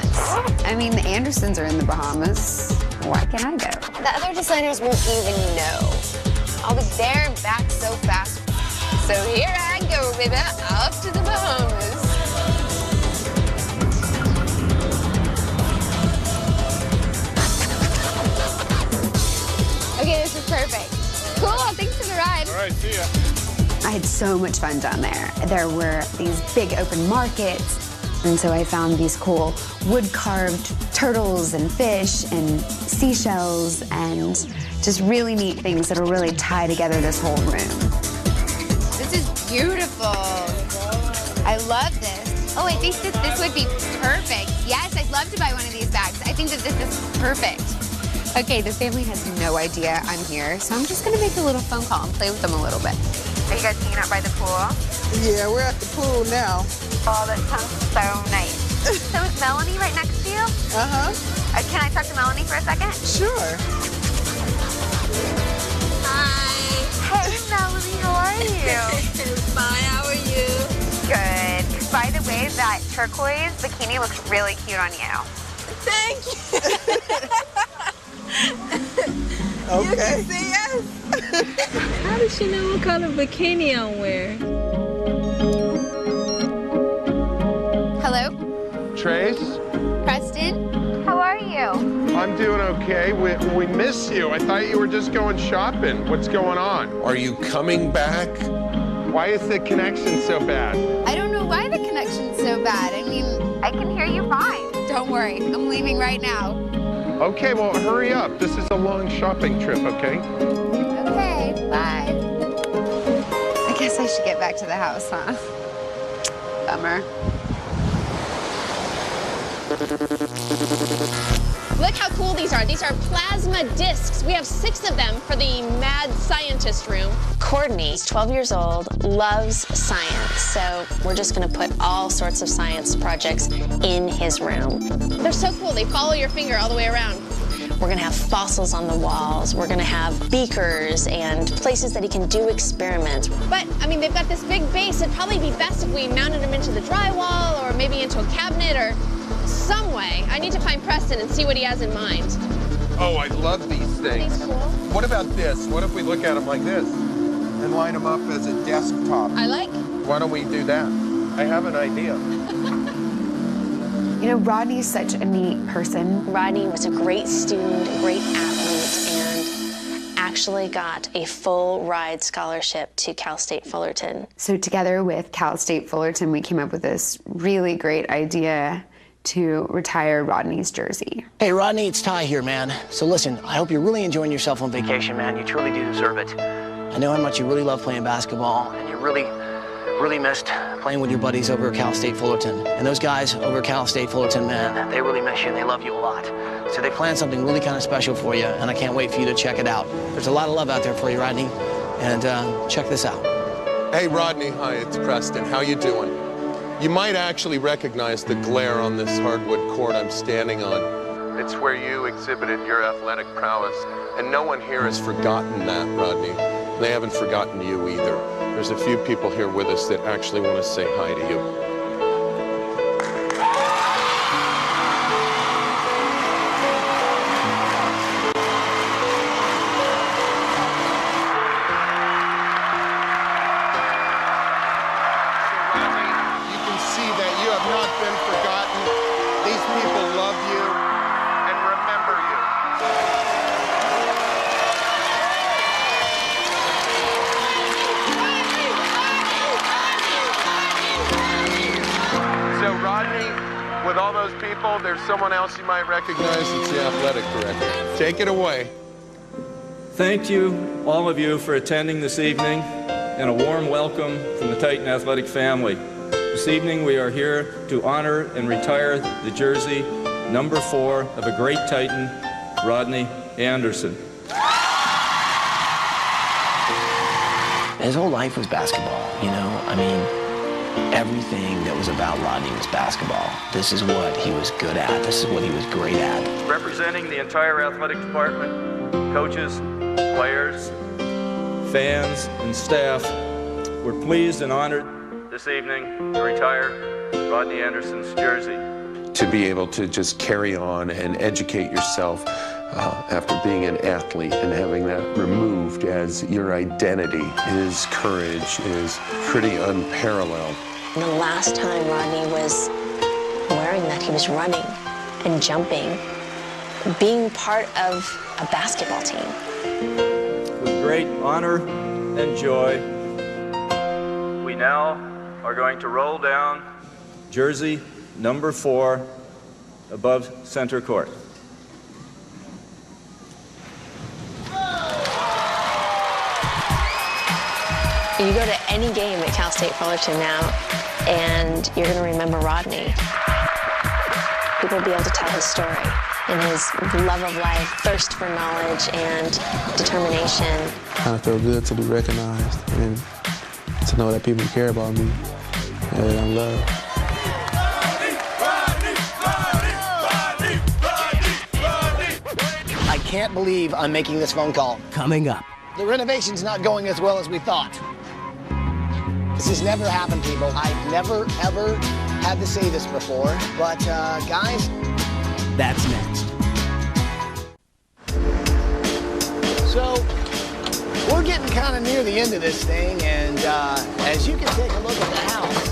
I mean, the Andersons are in the Bahamas. Why can't I go? The other designers won't even know. I'll be there and back so fast. So here I go, baby, off to the Bahamas. Okay, this is perfect. Cool, thanks for the ride. All right, see ya. I had so much fun down there. There were these big open markets, and so I found these cool wood-carved turtles and fish and seashells and just really neat things that will really tie together this whole room. This is beautiful. I love this. Oh, I think that this would be perfect. Yes, I'd love to buy one of these bags. I think that this is perfect. Okay, the family has no idea I'm here, so I'm just gonna make a little phone call and play with them a little bit. Are you guys hanging out by the pool? Yeah, we're at the pool now. Oh, that sounds so nice. So is Melanie right next to you? Uh-huh. Can I talk to Melanie for a second? Sure. Hi. Hey, Melanie, how are you? Fine, how are you? Good. By the way, that turquoise bikini looks really cute on you. Thank you. Okay. You can say yes. How does she know what color bikini I'm wearing? Hello? Trace? Preston? How are you? I'm doing okay. We miss you. I thought you were just going shopping. What's going on? Are you coming back? Why is the connection so bad? I don't know why the connection's so bad. I mean, I can hear you fine. Don't worry, I'm leaving right now. Okay, well, hurry up. This is a long shopping trip, okay? Okay, bye. I guess I should get back to the house, huh? Bummer. Look how cool these are. These are plasma discs. We have 6 of them for the mad scientist room. Courtney, 12 years old, loves science. So we're just gonna put all sorts of science projects in his room. They're so cool. They follow your finger all the way around. We're gonna have fossils on the walls. We're gonna have beakers and places that he can do experiments. But, I mean, they've got this big base. It'd probably be best if we mounted them into the drywall or maybe into a cabinet or some way. I need to find Preston and see what he has in mind. Oh, I love these things. These cool? What about this? What if we look at them like this and line them up as a desktop? I like. Why don't we do that? I have an idea. You know, Rodney's such a neat person. Rodney was a great student, a great athlete, and actually got a full ride scholarship to Cal State Fullerton. So together with Cal State Fullerton, we came up with this really great idea to retire Rodney's jersey. Hey, Rodney, it's Ty here, man. So listen, I hope you're really enjoying yourself on vacation, man. You truly do deserve it. I know how much you really love playing basketball, and you really missed playing with your buddies over at Cal State Fullerton. And those guys over at Cal State Fullerton, man, they really miss you and they love you a lot. So they planned something really kind of special for you, and I can't wait for you to check it out. There's a lot of love out there for you, Rodney, and check this out. Hey, Rodney. Hi, it's Preston. How you doing? You might actually recognize the glare on this hardwood court I'm standing on. It's where you exhibited your athletic prowess, and no one here has forgotten that, Rodney. They haven't forgotten you either. There's a few people here with us that actually want to say hi to you. With all those people, there's someone else you might recognize. It's the athletic director. Take it away. Thank you, all of you, for attending this evening, and a warm welcome from the Titan Athletic family. This evening we are here to honor and retire the jersey number 4 of a great Titan, Rodney Anderson. His whole life was basketball, you know? I mean, everything that was about Rodney was basketball. This is what he was good at. This is what he was great at. Representing the entire athletic department, coaches, players, fans, and staff, we're pleased and honored this evening to retire Rodney Anderson's jersey. To be able to just carry on and educate yourself after being an athlete and having that removed as your identity. His courage is pretty unparalleled. The last time Rodney was wearing that, he was running and jumping, being part of a basketball team. With great honor and joy, we now are going to roll down jersey number 4 above center court. You go to any game at Cal State Fullerton now, and you're going to remember Rodney. People will be able to tell his story and his love of life, thirst for knowledge, and determination. Kind of feel good to be recognized and to know that people care about me and that I'm loved. I can't believe I'm making this phone call. Coming up. The renovation's not going as well as we thought. This has never happened, people. I've never, ever had to say this before, but guys. That's next. So, we're getting kind of near the end of this thing, and as you can take a look at the house,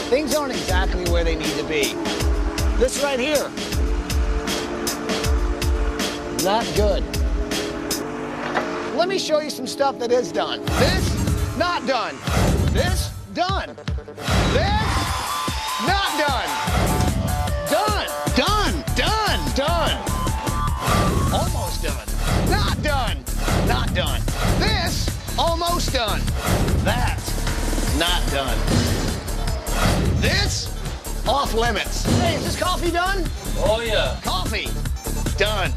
things aren't exactly where they need to be. This right here, not good. Let me show you some stuff that is done. This, not done. This, done. This, not done. Done, done, done, done. Almost done. Not done. Not done. This, almost done. That, not done. This, off limits. Hey, is this coffee done? Oh, yeah. Coffee, done.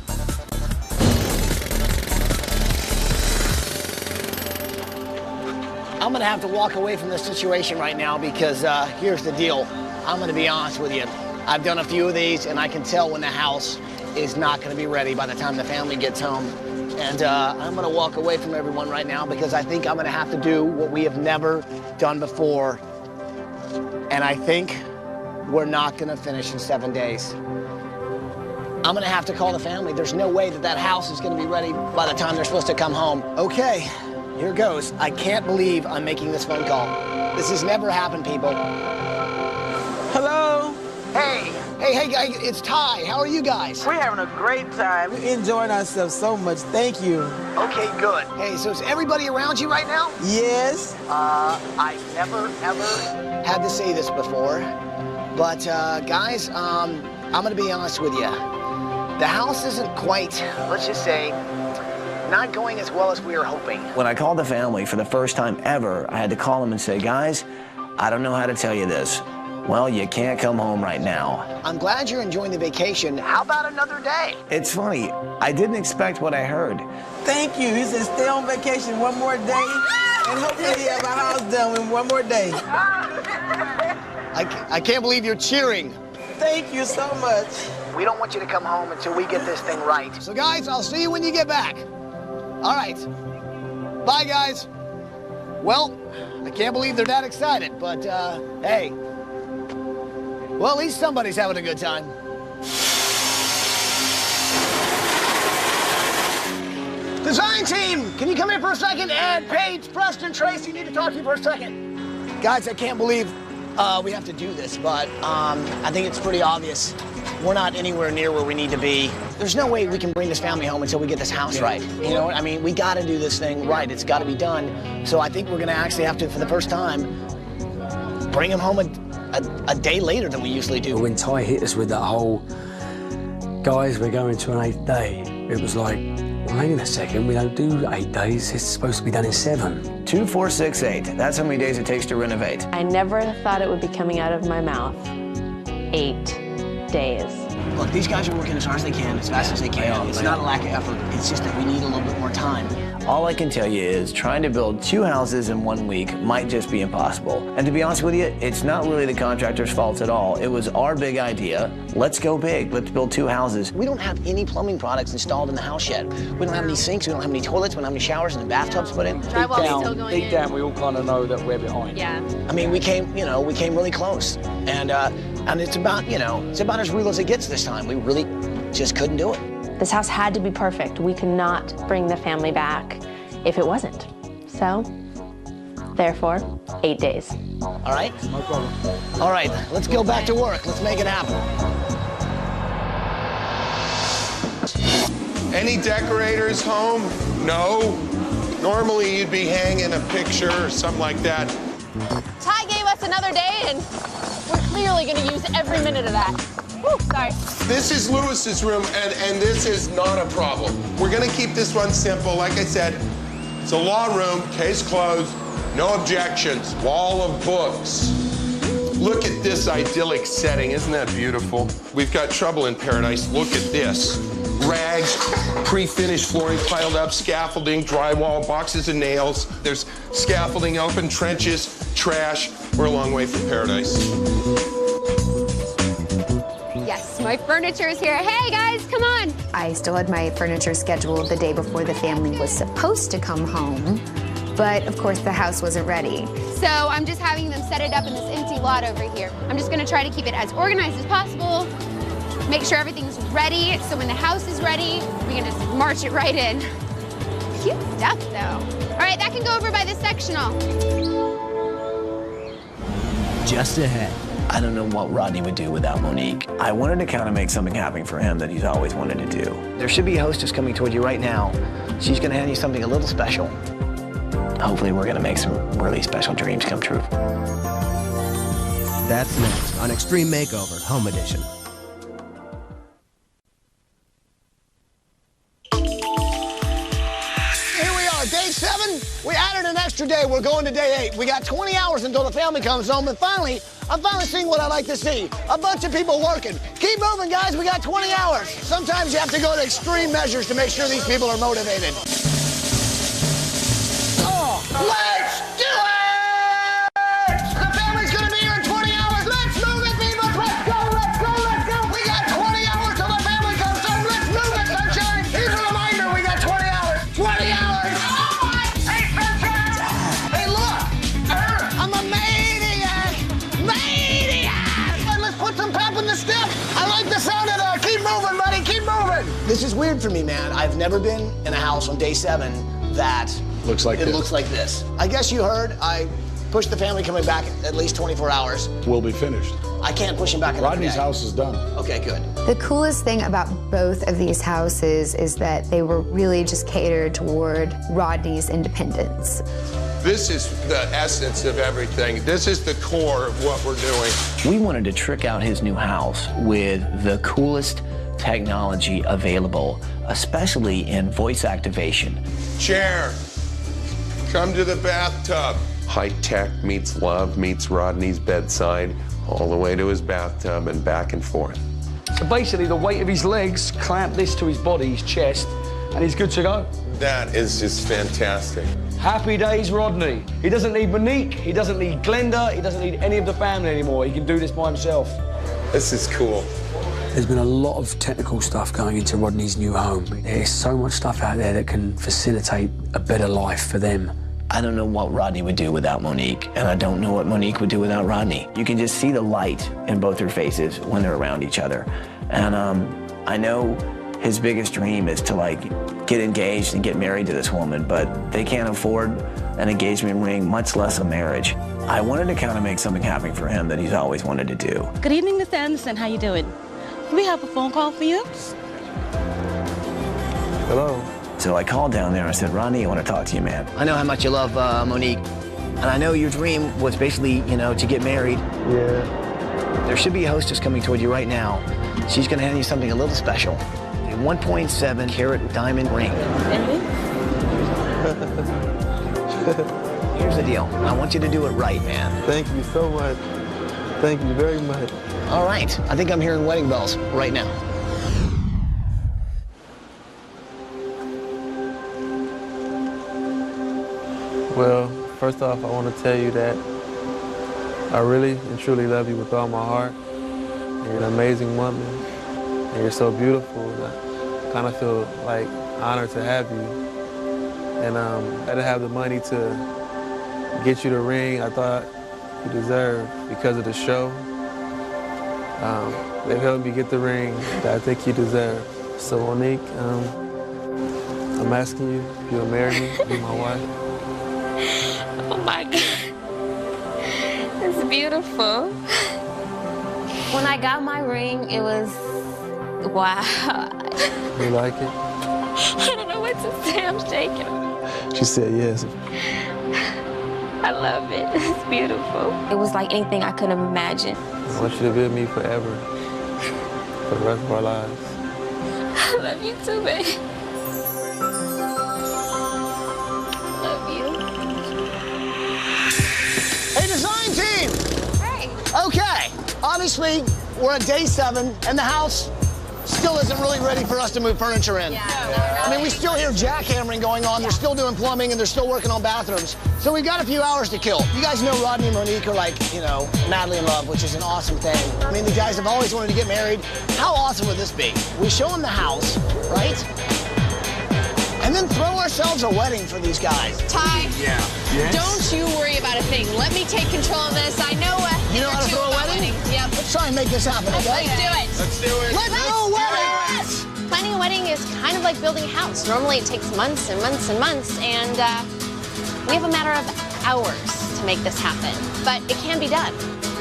I'm gonna have to walk away from this situation right now because here's the deal. I'm gonna be honest with you. I've done a few of these and I can tell when the house is not gonna be ready by the time the family gets home. And I'm gonna walk away from everyone right now because I think I'm gonna have to do what we have never done before. And I think we're not gonna finish in 7 days. I'm gonna have to call the family. There's no way that that house is gonna be ready by the time they're supposed to come home. Okay. Here goes. I can't believe I'm making this phone call. This has never happened, people. Hello? Hey, Hey guys, it's Ty. How are you guys? We're having a great time. We're enjoying ourselves so much. Thank you. Okay, good. Hey, so is everybody around you right now? Yes. I've never, ever had to say this before, but guys, I'm gonna be honest with you. The house isn't quite, let's just say, not going as well as we were hoping. When I called the family for the first time ever, I had to call them and say, guys, I don't know how to tell you this. Well, you can't come home right now. I'm glad you're enjoying the vacation. How about another day? It's funny, I didn't expect what I heard. Thank you. He said stay on vacation one more day, and hopefully you have a house done in one more day. I can't believe you're cheering. Thank you so much. We don't want you to come home until we get this thing right. So guys, I'll see you when you get back. All right. Bye, guys. Well, I can't believe they're that excited, but hey. Well, at least somebody's having a good time. Design team, can you come in for a second? Ed, Paige, Preston, Tracy, need to talk to you for a second. Guys, I can't believe we have to do this, but I think it's pretty obvious. We're not anywhere near where we need to be. There's no way we can bring this family home until we get this house right. You know, I mean, we got to do this thing right. It's got to be done. So I think we're going to actually have to, for the first time, bring them home a day later than we usually do. When Ty hit us with that whole, guys, we're going to an 8th day, it was like, well, hang on a second, we don't do 8 days, it's supposed to be done in 7. 2, 4, 6, 8. That's how many days it takes to renovate. I never thought it would be coming out of my mouth. 8 days. Look, these guys are working as hard as they can, as fast as they can. It's not a lack of effort, it's just that we need a little bit more time. All I can tell you is trying to build 2 houses in 1 week might just be impossible. And to be honest with you, it's not really the contractor's fault at all. It was our big idea. Let's go big. Let's build 2 houses. We don't have any plumbing products installed in the house yet. We don't have any sinks, we don't have any toilets, we don't have any showers and bathtubs put in. Deep down, we all kind of know that we're behind. Yeah. I mean, we came really close. And it's about, it's about as real as it gets this time. We really just couldn't do it. This house had to be perfect. We could not bring the family back if it wasn't. So, therefore, 8 days. All right? No problem. All right, let's go back to work. Let's make it happen. Any decorators home? No. Normally you'd be hanging a picture or something like that. Ty gave us another day, and we're clearly going to use every minute of that. Whew, sorry. This is Lewis's room, and this is not a problem. We're gonna keep this one simple. Like I said, it's a law room, case closed, no objections, wall of books. Look at this idyllic setting, isn't that beautiful? We've got trouble in paradise, look at this. Rags, pre-finished flooring piled up, scaffolding, drywall, boxes of nails. There's scaffolding, open trenches, trash. We're a long way from paradise. Yes, my furniture is here. Hey, guys, come on. I still had my furniture scheduled the day before the family was supposed to come home, but of course the house wasn't ready. So I'm just having them set it up in this empty lot over here. I'm just gonna try to keep it as organized as possible, make sure everything's ready, so when the house is ready, we can just march it right in. Cute stuff, though. All right, that can go over by the sectional. Just ahead. I don't know what Rodney would do without Monique. I wanted to kind of make something happen for him that he's always wanted to do. There should be a hostess coming toward you right now. She's gonna hand you something a little special. Hopefully we're gonna make some really special dreams come true. That's next on Extreme Makeover Home Edition. Day 7, we added an extra day. We're going to day 8. We got 20 hours until the family comes home, and finally, I'm finally seeing what I like to see. A bunch of people working. Keep moving, guys. We got 20 hours. Sometimes you have to go to extreme measures to make sure these people are motivated. Oh, let's do it! The family's gonna be here in 20 hours. Let's move it, people. Let's go, let's go, let's go. We got 20 hours till the family comes home. Let's move it, sunshine. Here's a reminder. We got 20 hours. 20 hours. This is weird for me, man. I've never been in a house on day 7 that looks like looks like this. I guess you heard I push the family coming back at least 24 hours. We'll be finished. I can't push him back another Rodney's day. house is done. Okay, good. The coolest thing about both of these houses is that they were really just catered toward Rodney's independence. This is the essence of everything. This is the core of what we're doing. We wanted to trick out his new house with the coolest technology available, especially in voice activation. Chair, come to the bathtub. High tech meets love meets Rodney's bedside, all the way to his bathtub and back and forth. So basically, the weight of his legs clamp this to his body, his chest, and he's good to go. That is just fantastic. Happy days, Rodney. He doesn't need Monique, he doesn't need Glenda, he doesn't need any of the family anymore. He can do this by himself. This is cool. There's been a lot of technical stuff going into Rodney's new home. There's so much stuff out there that can facilitate a better life for them. I don't know what Rodney would do without Monique, and I don't know what Monique would do without Rodney. You can just see the light in both their faces when they're around each other. And I know his biggest dream is to get engaged and get married to this woman, but they can't afford an engagement ring, much less a marriage. I wanted to kind of make something happen for him that he's always wanted to do. Good evening, Mr. Anderson. How you doing? We have a phone call for you. Hello. So I called down there and I said, Rodney, I want to talk to you, man. I know how much you love Monique, and I know your dream was basically, to get married. Yeah. There should be a hostess coming toward you right now. She's going to hand you something a little special. A 1.7 carat diamond ring. Here's the deal. I want you to do it right, man. Thank you so much. Thank you very much. All right. I think I'm hearing wedding bells right now. Well, first off, I want to tell you that I really and truly love you with all my heart. And you're an amazing woman, and you're so beautiful. And I kind of feel honored to have you. And I didn't have the money to get you the ring I thought you deserved because of the show. They've helped me get the ring that I think you deserve. So Monique, I'm asking you if you'll marry me, be my wife. Oh my God. It's beautiful. When I got my ring, it was, wow. You like it? I don't know what to say, I'm shaking. She said yes. I love it, it's beautiful. It was like anything I could imagine. I want you to be with me forever, for the rest of our lives. I love you too, babe. Love you. Hey, design team! Hey. Okay, obviously, we're at day 7, and the house still isn't really ready for us to move furniture in. I mean, we still hear jackhammering going on. They're still doing plumbing, and they're still working on bathrooms. So we've got a few hours to kill. You guys know Rodney and Monique are madly in love, which is an awesome thing. I mean, the guys have always wanted to get married. How awesome would this be? We show them the house, right? And then throw ourselves a wedding for these guys. Ty, Yes. don't you worry about a thing. Let me take control of this. I know You know how to throw a wedding? Yep. Let's try and make this happen, okay? Let's do it. Let's do it. Let's do a wedding! Planning a wedding is kind of like building a house. Normally it takes months and months and months, and we have a matter of hours to make this happen. But it can be done.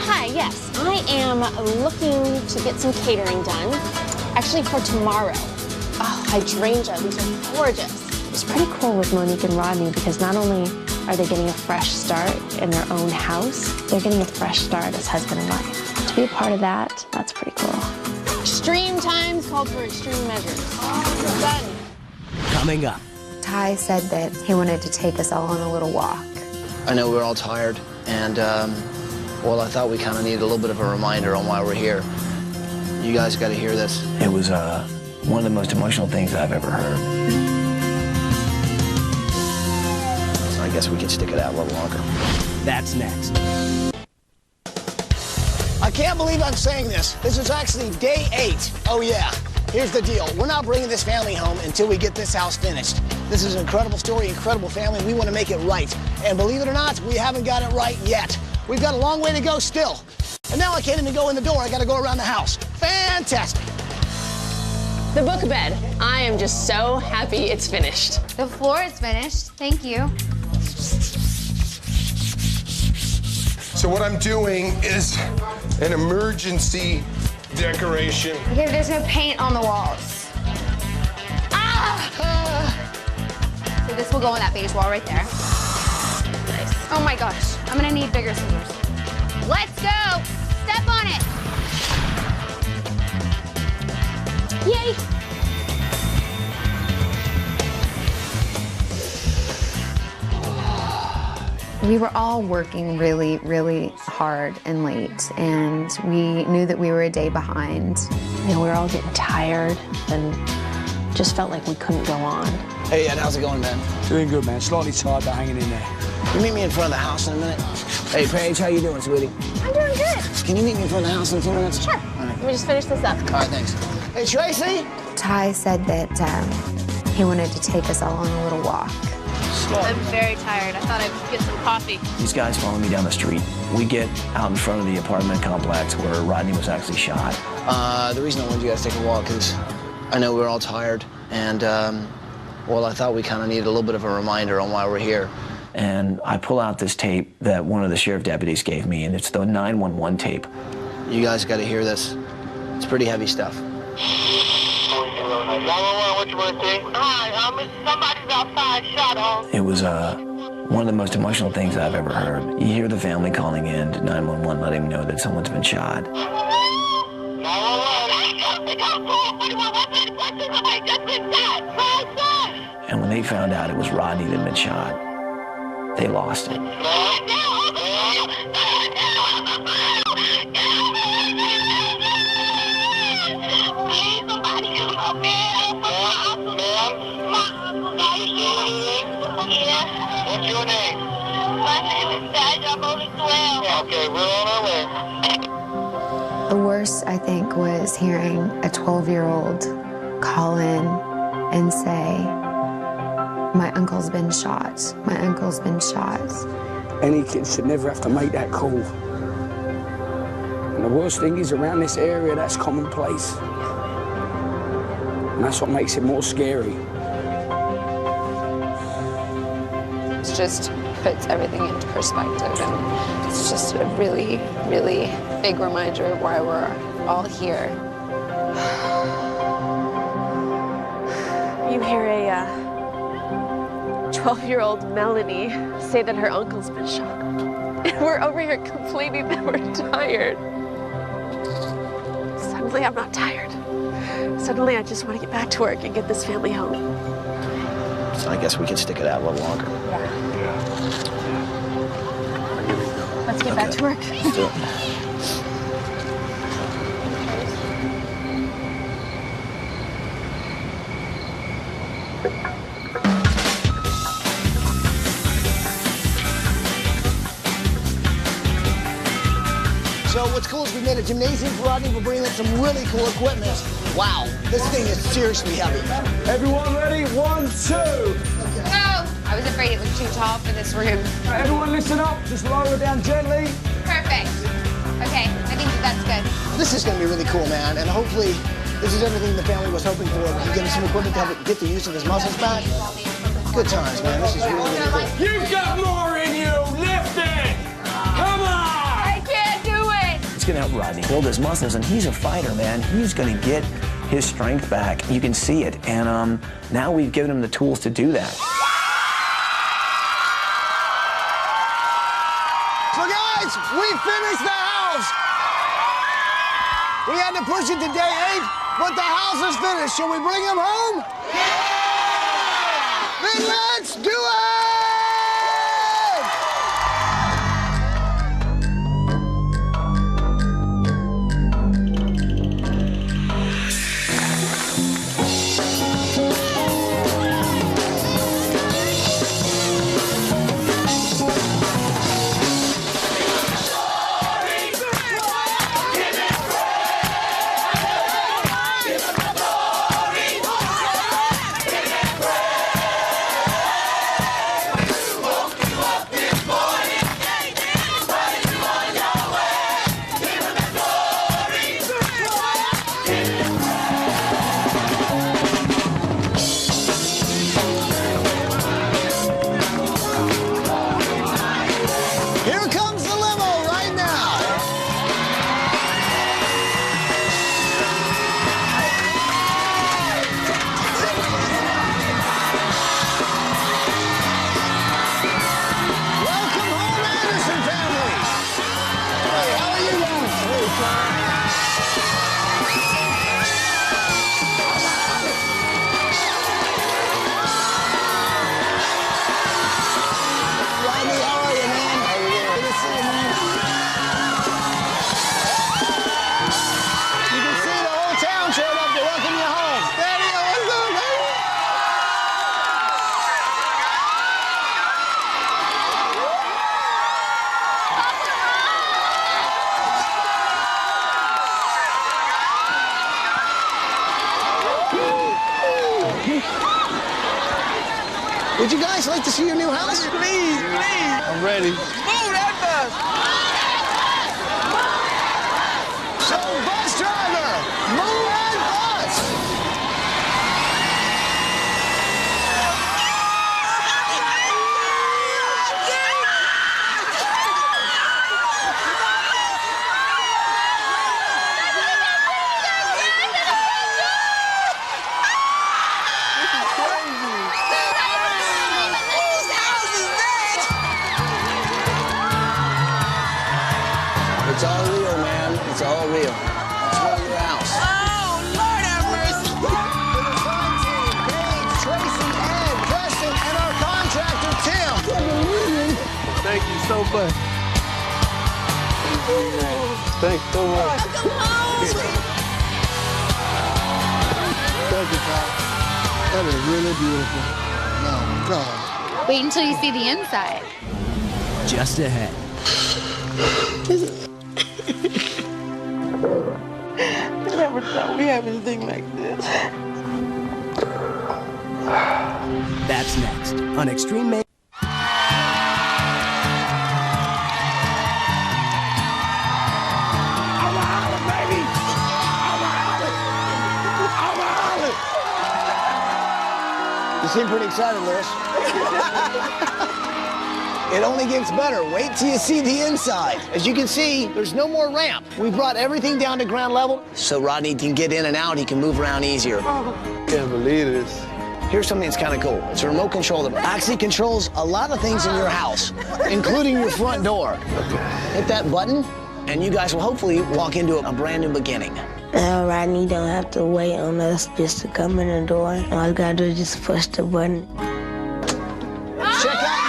Hi, yes, I am looking to get some catering done, actually for tomorrow. Oh, hydrangea, these are gorgeous. It's pretty cool with Monique and Rodney because not only are they getting a fresh start in their own house, they're getting a fresh start as husband and wife. To be a part of that, that's pretty cool. Extreme times called for extreme measures. Done. Coming up. Ty said that he wanted to take us all on a little walk. I know we're all tired, and, well, I thought we kind of needed a little bit of a reminder on why we're here. You guys got to hear this. It was one of the most emotional things I've ever heard. So I guess we could stick it out a little longer. That's next. I can't believe I'm saying this. This is actually day 8. Oh, yeah. Here's the deal. We're not bringing this family home until we get this house finished. This is an incredible story, incredible family. We want to make it right. And believe it or not, we haven't got it right yet. We've got a long way to go still. And now I can't even go in the door. I got to go around the house. Fantastic. The book bed. I am just so happy it's finished. The floor is finished. Thank you. So what I'm doing is an emergency decoration. Okay, there's no paint on the walls. So this will go on that beige wall right there. Nice. Oh my gosh, I'm gonna need bigger scissors. Let's go! Step on it! Yay! We were all working really, really hard and late, and we knew that we were a day behind. You know, we were all getting tired and just felt like we couldn't go on. Hey, Ed, how's it going, man? Doing good, man. Slightly tired, but hanging in there. You meet me in front of the house in a minute? Hey, Paige, how you doing, sweetie? I'm doing good. Can you meet me in front of the house in a few minutes? Sure. Let me just finish this up. All right, thanks. Hey, Tracy? Ty said that he wanted to take us all on a little walk. I'm very tired. I thought I'd get some coffee. These guys follow me down the street. We get out in front of the apartment complex where Rodney was actually shot. The reason I wanted you guys to take a walk is I know we were all tired, and, well, I thought we kind of needed a little bit of a reminder on why we're here. And I pull out this tape that one of the sheriff deputies gave me, and it's the 911 tape. You guys got to hear this. It's pretty heavy stuff. 911, what you want to say? Hi, somebody's outside, shot on. It was one of the most emotional things I've ever heard. You hear the family calling in to 911, letting them know that someone's been shot. 911. And when they found out it was Rodney that had been shot, they lost it. What's your name? My name is Dad. I'm only 12. Okay, we're on our way. The worst, I think, was hearing a 12-year-old call in and say, "My uncle's been shot. My uncle's been shot." Any kid should never have to make that call. And the worst thing is, around this area, that's commonplace. And that's what makes it more scary. It just puts everything into perspective, and it's just a really, really big reminder of why we're all here. You hear a 12-year-old Melanie say that her uncle's been shot. And we're over here complaining that we're tired. Suddenly, I'm not tired. Suddenly, I just want to get back to work and get this family home. So I guess we could stick it out a little longer. Let's get back to work. Let's do it. So what's cool is we made a gymnasium for Rodney. We're bringing in some really cool equipment. Wow, this thing is seriously heavy. Everyone ready? 1, 2. No! I was afraid it was too tall for this room. Right, everyone listen up. Just lower it down gently. Perfect. Okay, I think that's good. This is going to be really cool, man, and hopefully this is everything the family was hoping for. We get some equipment to get the use of his muscles back. Good times, man. This is really, really cool. You've got more in you. Lift it. Come on. I can't do it. It's gonna help Rodney build his muscles, and he's a fighter, man. He's gonna get his strength back. You can see it, and now we've given him the tools to do that. So guys, we finished the house. We had to push it to day 8, but the house is finished. Shall we bring him home? Yeah! Then let's do it! Would you guys like to see your new house? Please, please. I'm ready. Move that bus. So, bus driver, move that bus. It's all real, man. It's all real. It's really your house. Oh, Lord have mercy. For the fun team, Paige, Tracy, Ed, Preston, and our contractor, Tim. Thank you so much. Thanks so much. Thank you, Pop. That is really beautiful. Oh, God. Wait until you see the inside. Just ahead. I never thought we'd have anything like this. That's next on Extreme Makeover. You seem pretty excited, Lewis. It only gets better. Wait till you see the inside. As you can see, there's no more ramp. We brought everything down to ground level so Rodney can get in and out. He can move around easier. Can't believe this. Here's something that's kind of cool. It's a remote control that actually controls a lot of things in your house, including your front door. Hit that button, and you guys will hopefully walk into a brand new beginning. Now Rodney don't have to wait on us just to come in the door. All you gotta do is just push the button. Check out.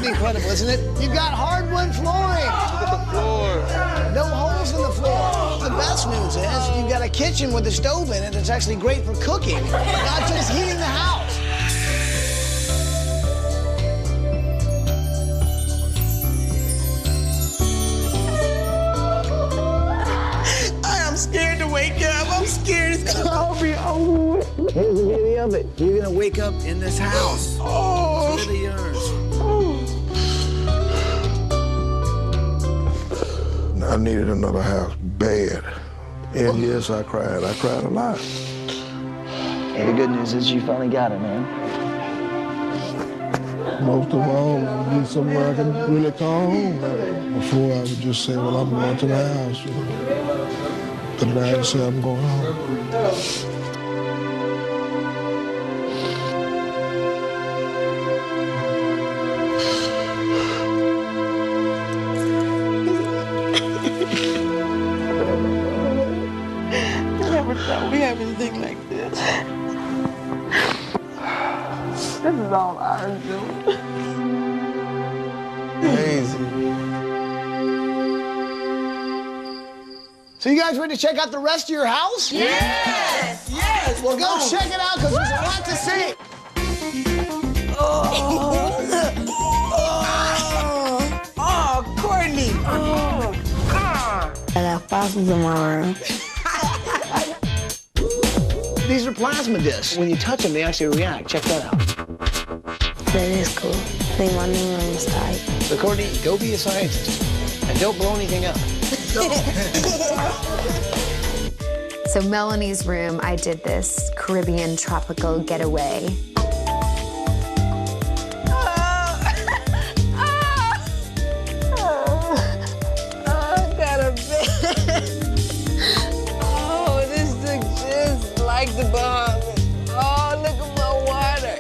Incredible, isn't it? You've got hardwood flooring. No holes in the floor. The best news is you've got a kitchen with a stove in it that's actually great for cooking, not just heating the house. I am scared to wake up. I'm scared it's gonna be over. Here's the beauty of it. You're gonna wake up in this house. Oh. It's really yours. I needed another house bad. And yes, I cried. I cried a lot. And the good news is you finally got it, man. Most of all, need somewhere I can really call home. Before I would just say, well, I'm going to the house. But now I had to say I'm going home. We have anything like this. This is all ours, dude. Crazy. So you guys ready to check out the rest of your house? Yes! Yes! Well, go check it out because there's a lot to see. Oh, Courtney! I got fossils in my room. These are plasma discs. When you touch them, they actually react. Check that out. That is cool. I think my name on the side. So, Courtney, go be a scientist. And don't blow anything up. So Melanie's room, I did this Caribbean tropical getaway. I got a bed. Oh, this looks sister behind me. Oh, look at my water.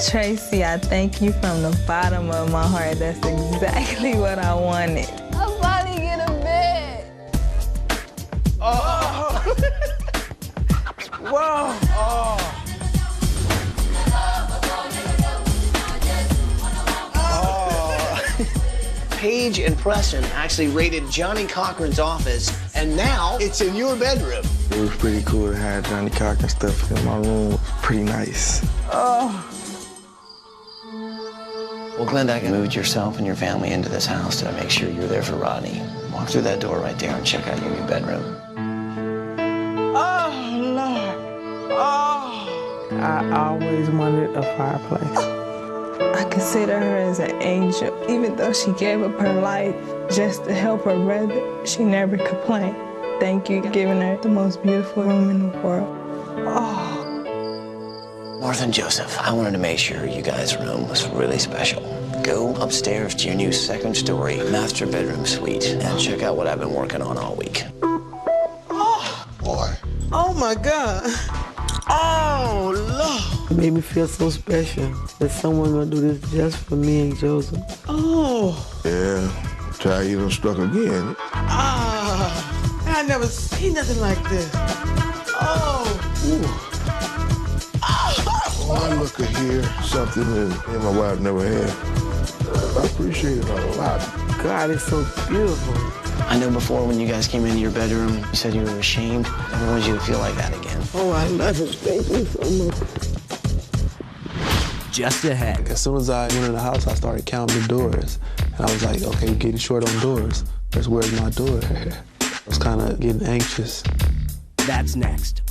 Tracy, I thank you from the bottom of my heart. That's exactly what I wanted. I finally get a bed. Oh. Whoa. Oh. Paige and Preston actually raided Johnny Cochran's office, and now it's in your bedroom. It was pretty cool to have Johnny Cochran stuff in my room. It was pretty nice. Oh. Well, Glenda, you moved yourself and your family into this house to make sure you're there for Rodney. Walk through that door right there and check out your new bedroom. Oh, Lord. Oh. I always wanted a fireplace. I consider her as an angel. Even though she gave up her life just to help her brother, she never complained. Thank you for giving her the most beautiful room in the world. Oh. Martha and Joseph, I wanted to make sure you guys' room was really special. Go upstairs to your new second-story master bedroom suite and check out what I've been working on all week. Oh. Boy. Oh, my God. Oh, Lord. It made me feel so special that someone gonna do this just for me and Joseph. Oh. Yeah, try you done struck again. Ah. I never seen nothing like this. Oh. Ooh. Oh, I look at here, something that me and my wife never had. I appreciate it a lot. God, it's so beautiful. I know before when you guys came into your bedroom, you said you were ashamed. I never wanted you to feel like that again. Oh, I love it. Thank you so much. Just ahead. As soon as I went in the house, I started counting the doors. And I was like, okay, we're getting short on doors. Where's my door? I was kind of getting anxious. That's next.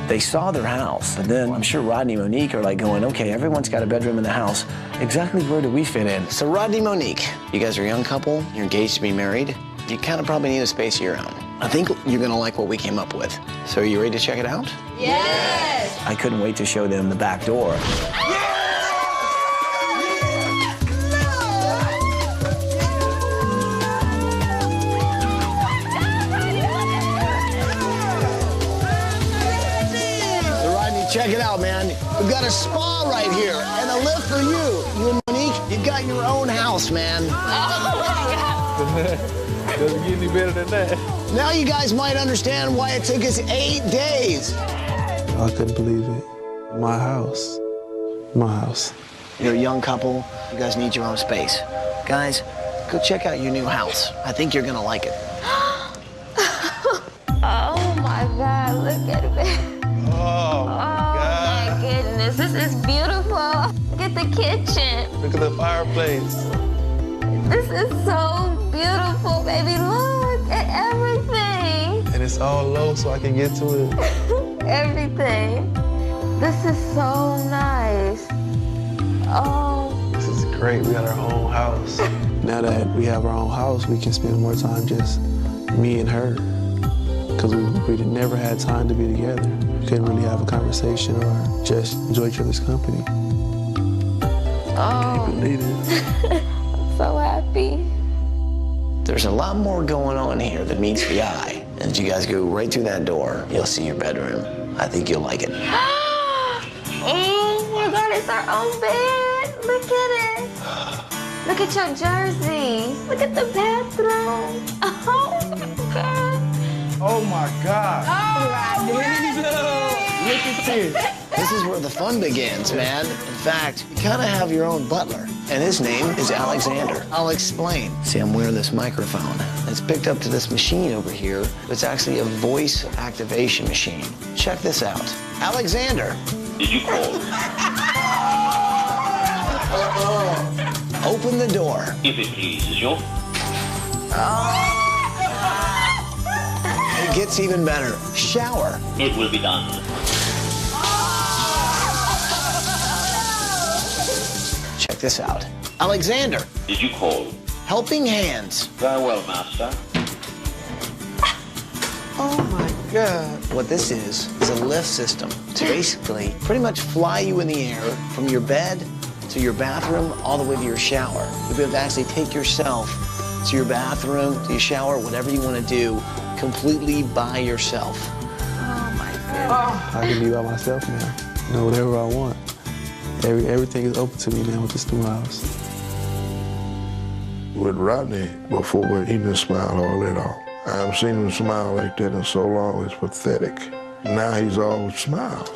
They saw their house, but then I'm sure Rodney and Monique are like going, okay, everyone's got a bedroom in the house. Exactly where do we fit in? So Rodney, Monique, you guys are a young couple, you're engaged to be married. You kind of probably need a space of your own. I think you're gonna like what we came up with. So are you ready to check it out? Yes! I couldn't wait to show them the back door. Check it out, man. We've got a spa right here and a lift for you. You and Monique, you've got your own house, man. Oh, my God. Doesn't get any better than that. Now you guys might understand why it took us 8 days. I couldn't believe it. My house. My house. You're a young couple. You guys need your own space. Guys, go check out your new house. I think you're going to like it. Oh, my God. Look at it. Oh, my goodness, this is beautiful. Look at the kitchen. Look at the fireplace. This is so beautiful, baby. Look at everything. And it's all low so I can get to it. Everything. This is so nice. Oh. This is great. We got our own house. Now that we have our own house, we can spend more time just me and her. Because we never had time to be together. We couldn't really have a conversation or just enjoy each other's company. Oh. Can't believe it. I'm so happy. There's a lot more going on here that meets the eye. And as you guys go right through that door, you'll see your bedroom. I think you'll like it. Oh my God, it's our own bed. Look at it. Look at your jersey. Look at the bathroom. Oh my God. Oh, my God. Oh, Look at this. This is where the fun begins, man. In fact, you kind of have your own butler. And his name is Alexander. I'll explain. See, I'm wearing this microphone. It's picked up to this machine over here. It's actually a voice activation machine. Check this out. Alexander. Did you call? Open the door. If it pleases you. It gets even better. Shower. It will be done. Check this out. Alexander. Did you call? Helping hands. Very well, master. Oh, my God. What this is a lift system to basically pretty much fly you in the air from your bed to your bathroom all the way to your shower. You'll be able to actually take yourself to your bathroom, to your shower, whatever you want to do, completely by yourself. Oh my goodness. I can be by myself now. You know, whatever I want. Everything is open to me now with this new house. With Rodney, before he didn't smile hardly at all. I haven't seen him smile like that in so long, it's pathetic. Now he's all smiles.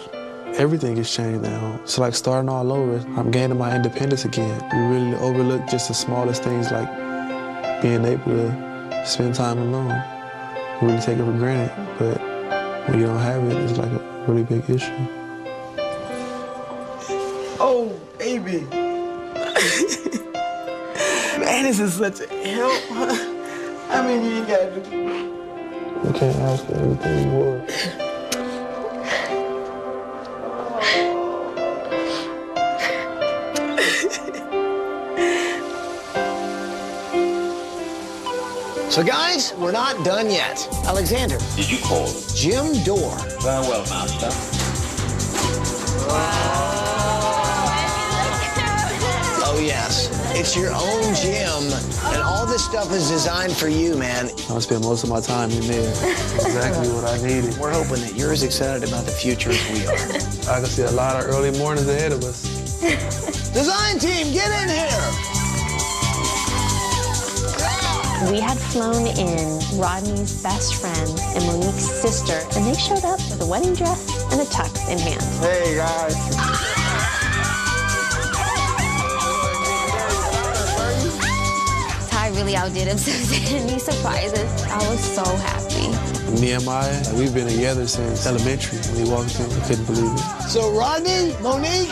Everything has changed now. It's like starting all over. I'm gaining my independence again. We really overlook just the smallest things like being able to spend time alone. We really take it for granted, but when you don't have it, it's like a really big issue. Oh, baby. Man, this is such a help. I mean, you ain't gotta do. You can't ask for anything more. So guys, we're not done yet. Alexander. Did you call him? Jim Dorr. Very well, master. Oh yes, it's your own gym, and all this stuff is designed for you, man. I spend most of my time in there. Exactly what I needed. We're hoping that you're as excited about the future as we are. I can see a lot of early mornings ahead of us. Design team, get in here! We had flown in Rodney's best friend and Monique's sister, and they showed up with a wedding dress and a tux in hand. Hey, guys. Ty really outdid him, so he surprised us. I was so happy. Nehemiah, we've been together since elementary. When he walked in, I couldn't believe it. So Rodney, Monique,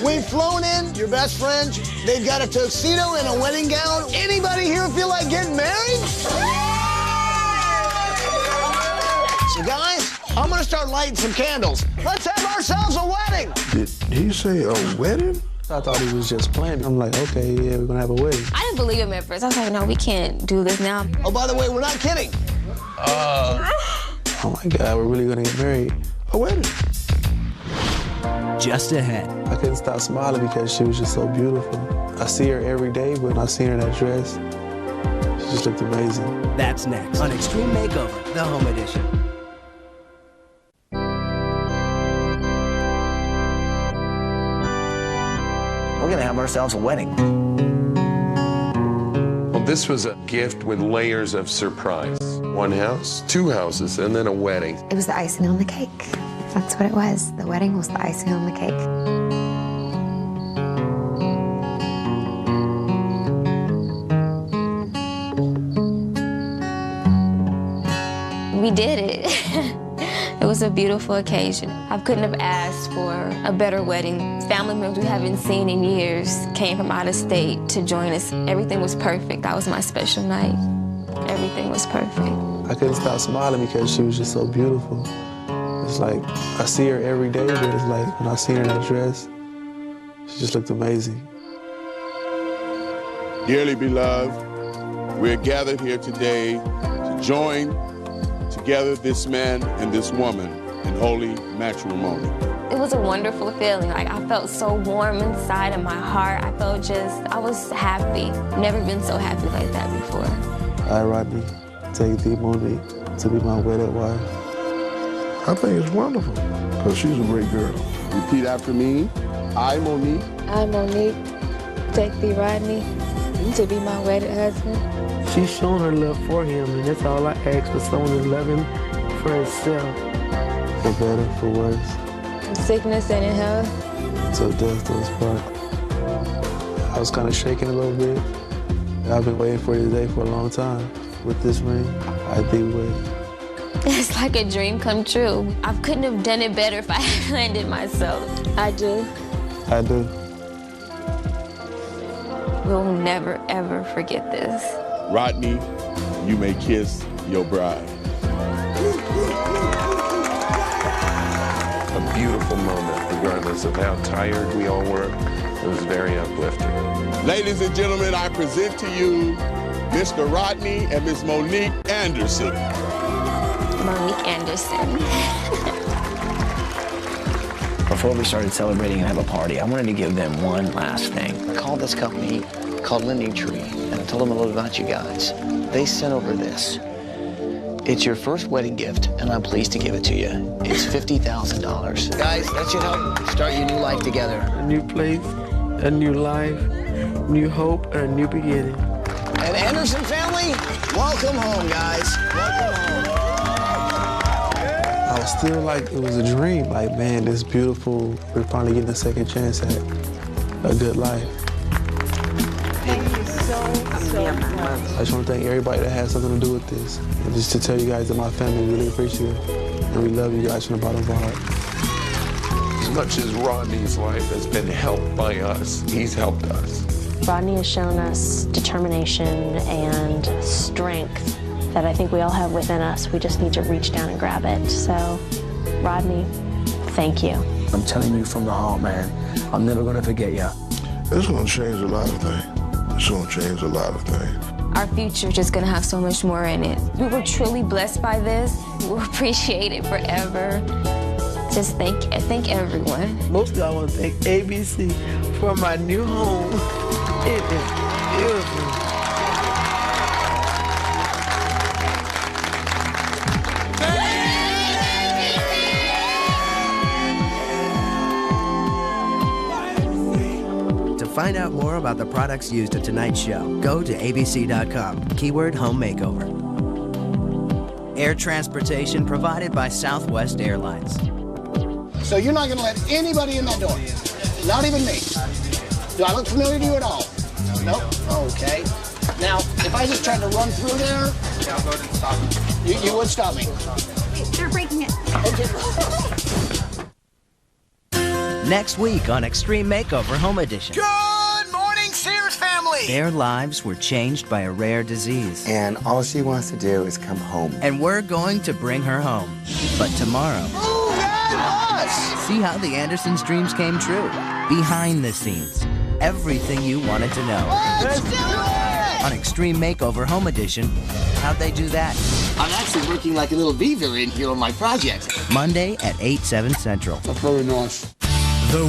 we've flown in, your best friends. They've got a tuxedo and a wedding gown. Anybody here feel like getting married? So guys, I'm gonna start lighting some candles. Let's have ourselves a wedding. Did he say a wedding? I thought he was just playing. I'm like, okay, yeah, we're gonna have a wedding. I didn't believe him at first. I was like, no, we can't do this now. Oh, by the way, we're not kidding. Oh my God, we're really gonna get married. A wedding. Just ahead. I couldn't stop smiling because she was just so beautiful. I see her every day, but when I seen her in that dress, she just looked amazing. That's next on Extreme Makeover, the Home Edition. We're gonna have ourselves a wedding. Well, this was a gift with layers of surprise. One house, two houses, and then a wedding. It was the icing on the cake. That's what it was. The wedding was the icing on the cake. We did it. It was a beautiful occasion. I couldn't have asked for a better wedding. Family members we haven't seen in years came from out of state to join us. Everything was perfect. That was my special night. Everything was perfect. I couldn't stop smiling because she was just so beautiful. It's like, I see her every day, but it's like, when I seen her in that dress, she just looked amazing. Dearly beloved, we're gathered here today to join together this man and this woman in holy matrimony. It was a wonderful feeling. Like, I felt so warm inside of my heart. I was happy. Never been so happy like that before. I, Rodney, take the Monique to be my wedded wife. I think it's wonderful, because she's a great girl. Repeat after me. I, Monique. I, Monique, take thee, Rodney, to be my wedded husband. She's shown her love for him, and that's all I ask, for someone to love him for herself. For better, for worse. In sickness and in health. Till death do us part. I was kind of shaking a little bit. I've been waiting for this day for a long time. With this ring, I did wait. It's like a dream come true. I couldn't have done it better if I had planned it myself. I do. I do. We'll never, ever forget this. Rodney, you may kiss your bride. A beautiful moment, regardless of how tired we all were. It was very uplifting. Ladies and gentlemen, I present to you Mr. Rodney and Miss Monique Anderson. Monique Anderson. Before we started celebrating and have a party, I wanted to give them one last thing. I called this company called Lineage Tree, and I told them a little about you guys. They sent over this. It's your first wedding gift, and I'm pleased to give it to you. It's $50,000. Guys, that should help start your new life together. A new place, a new life, new hope, and a new beginning. And Anderson family, welcome home, guys. Welcome home. I was still like, it was a dream. Like, man, this beautiful, we're finally getting a second chance at a good life. Thank you so much. I just want to thank everybody that had something to do with this. And just to tell you guys that my family really appreciate it. And we love you guys from the bottom of our heart. As much as Rodney's life has been helped by us, he's helped us. Rodney has shown us determination and strength that I think we all have within us. We just need to reach down and grab it. So, Rodney, thank you. I'm telling you from the heart, man. I'm never going to forget you. It's going to change a lot of things. It's going to change a lot of things. Our future is just gonna have so much more in it. We were truly blessed by this. We'll appreciate it forever. Just thank everyone. Mostly I want to thank ABC for my new home. It is beautiful. To find out more about the products used at tonight's show, go to abc.com, keyword home makeover. Air transportation provided by Southwest Airlines. So you're not gonna let anybody in that door? Not even me? Do I look familiar to you at all? Nope. Okay. Now, if I just tried to run through there, yeah, I'll go ahead and stop you. You would stop me? They're breaking it. Next week on Extreme Makeover Home Edition. Good morning, Sears family! Their lives were changed by a rare disease. And all she wants to do is come home. And we're going to bring her home. But tomorrow... Ooh, that was! See how the Andersons' dreams came true. Behind the scenes. Everything you wanted to know. Let's do it! On Extreme Makeover Home Edition, how'd they do that? I'm actually working like a little beaver in here on my project. Monday at 8, 7 Central. That's very nice. The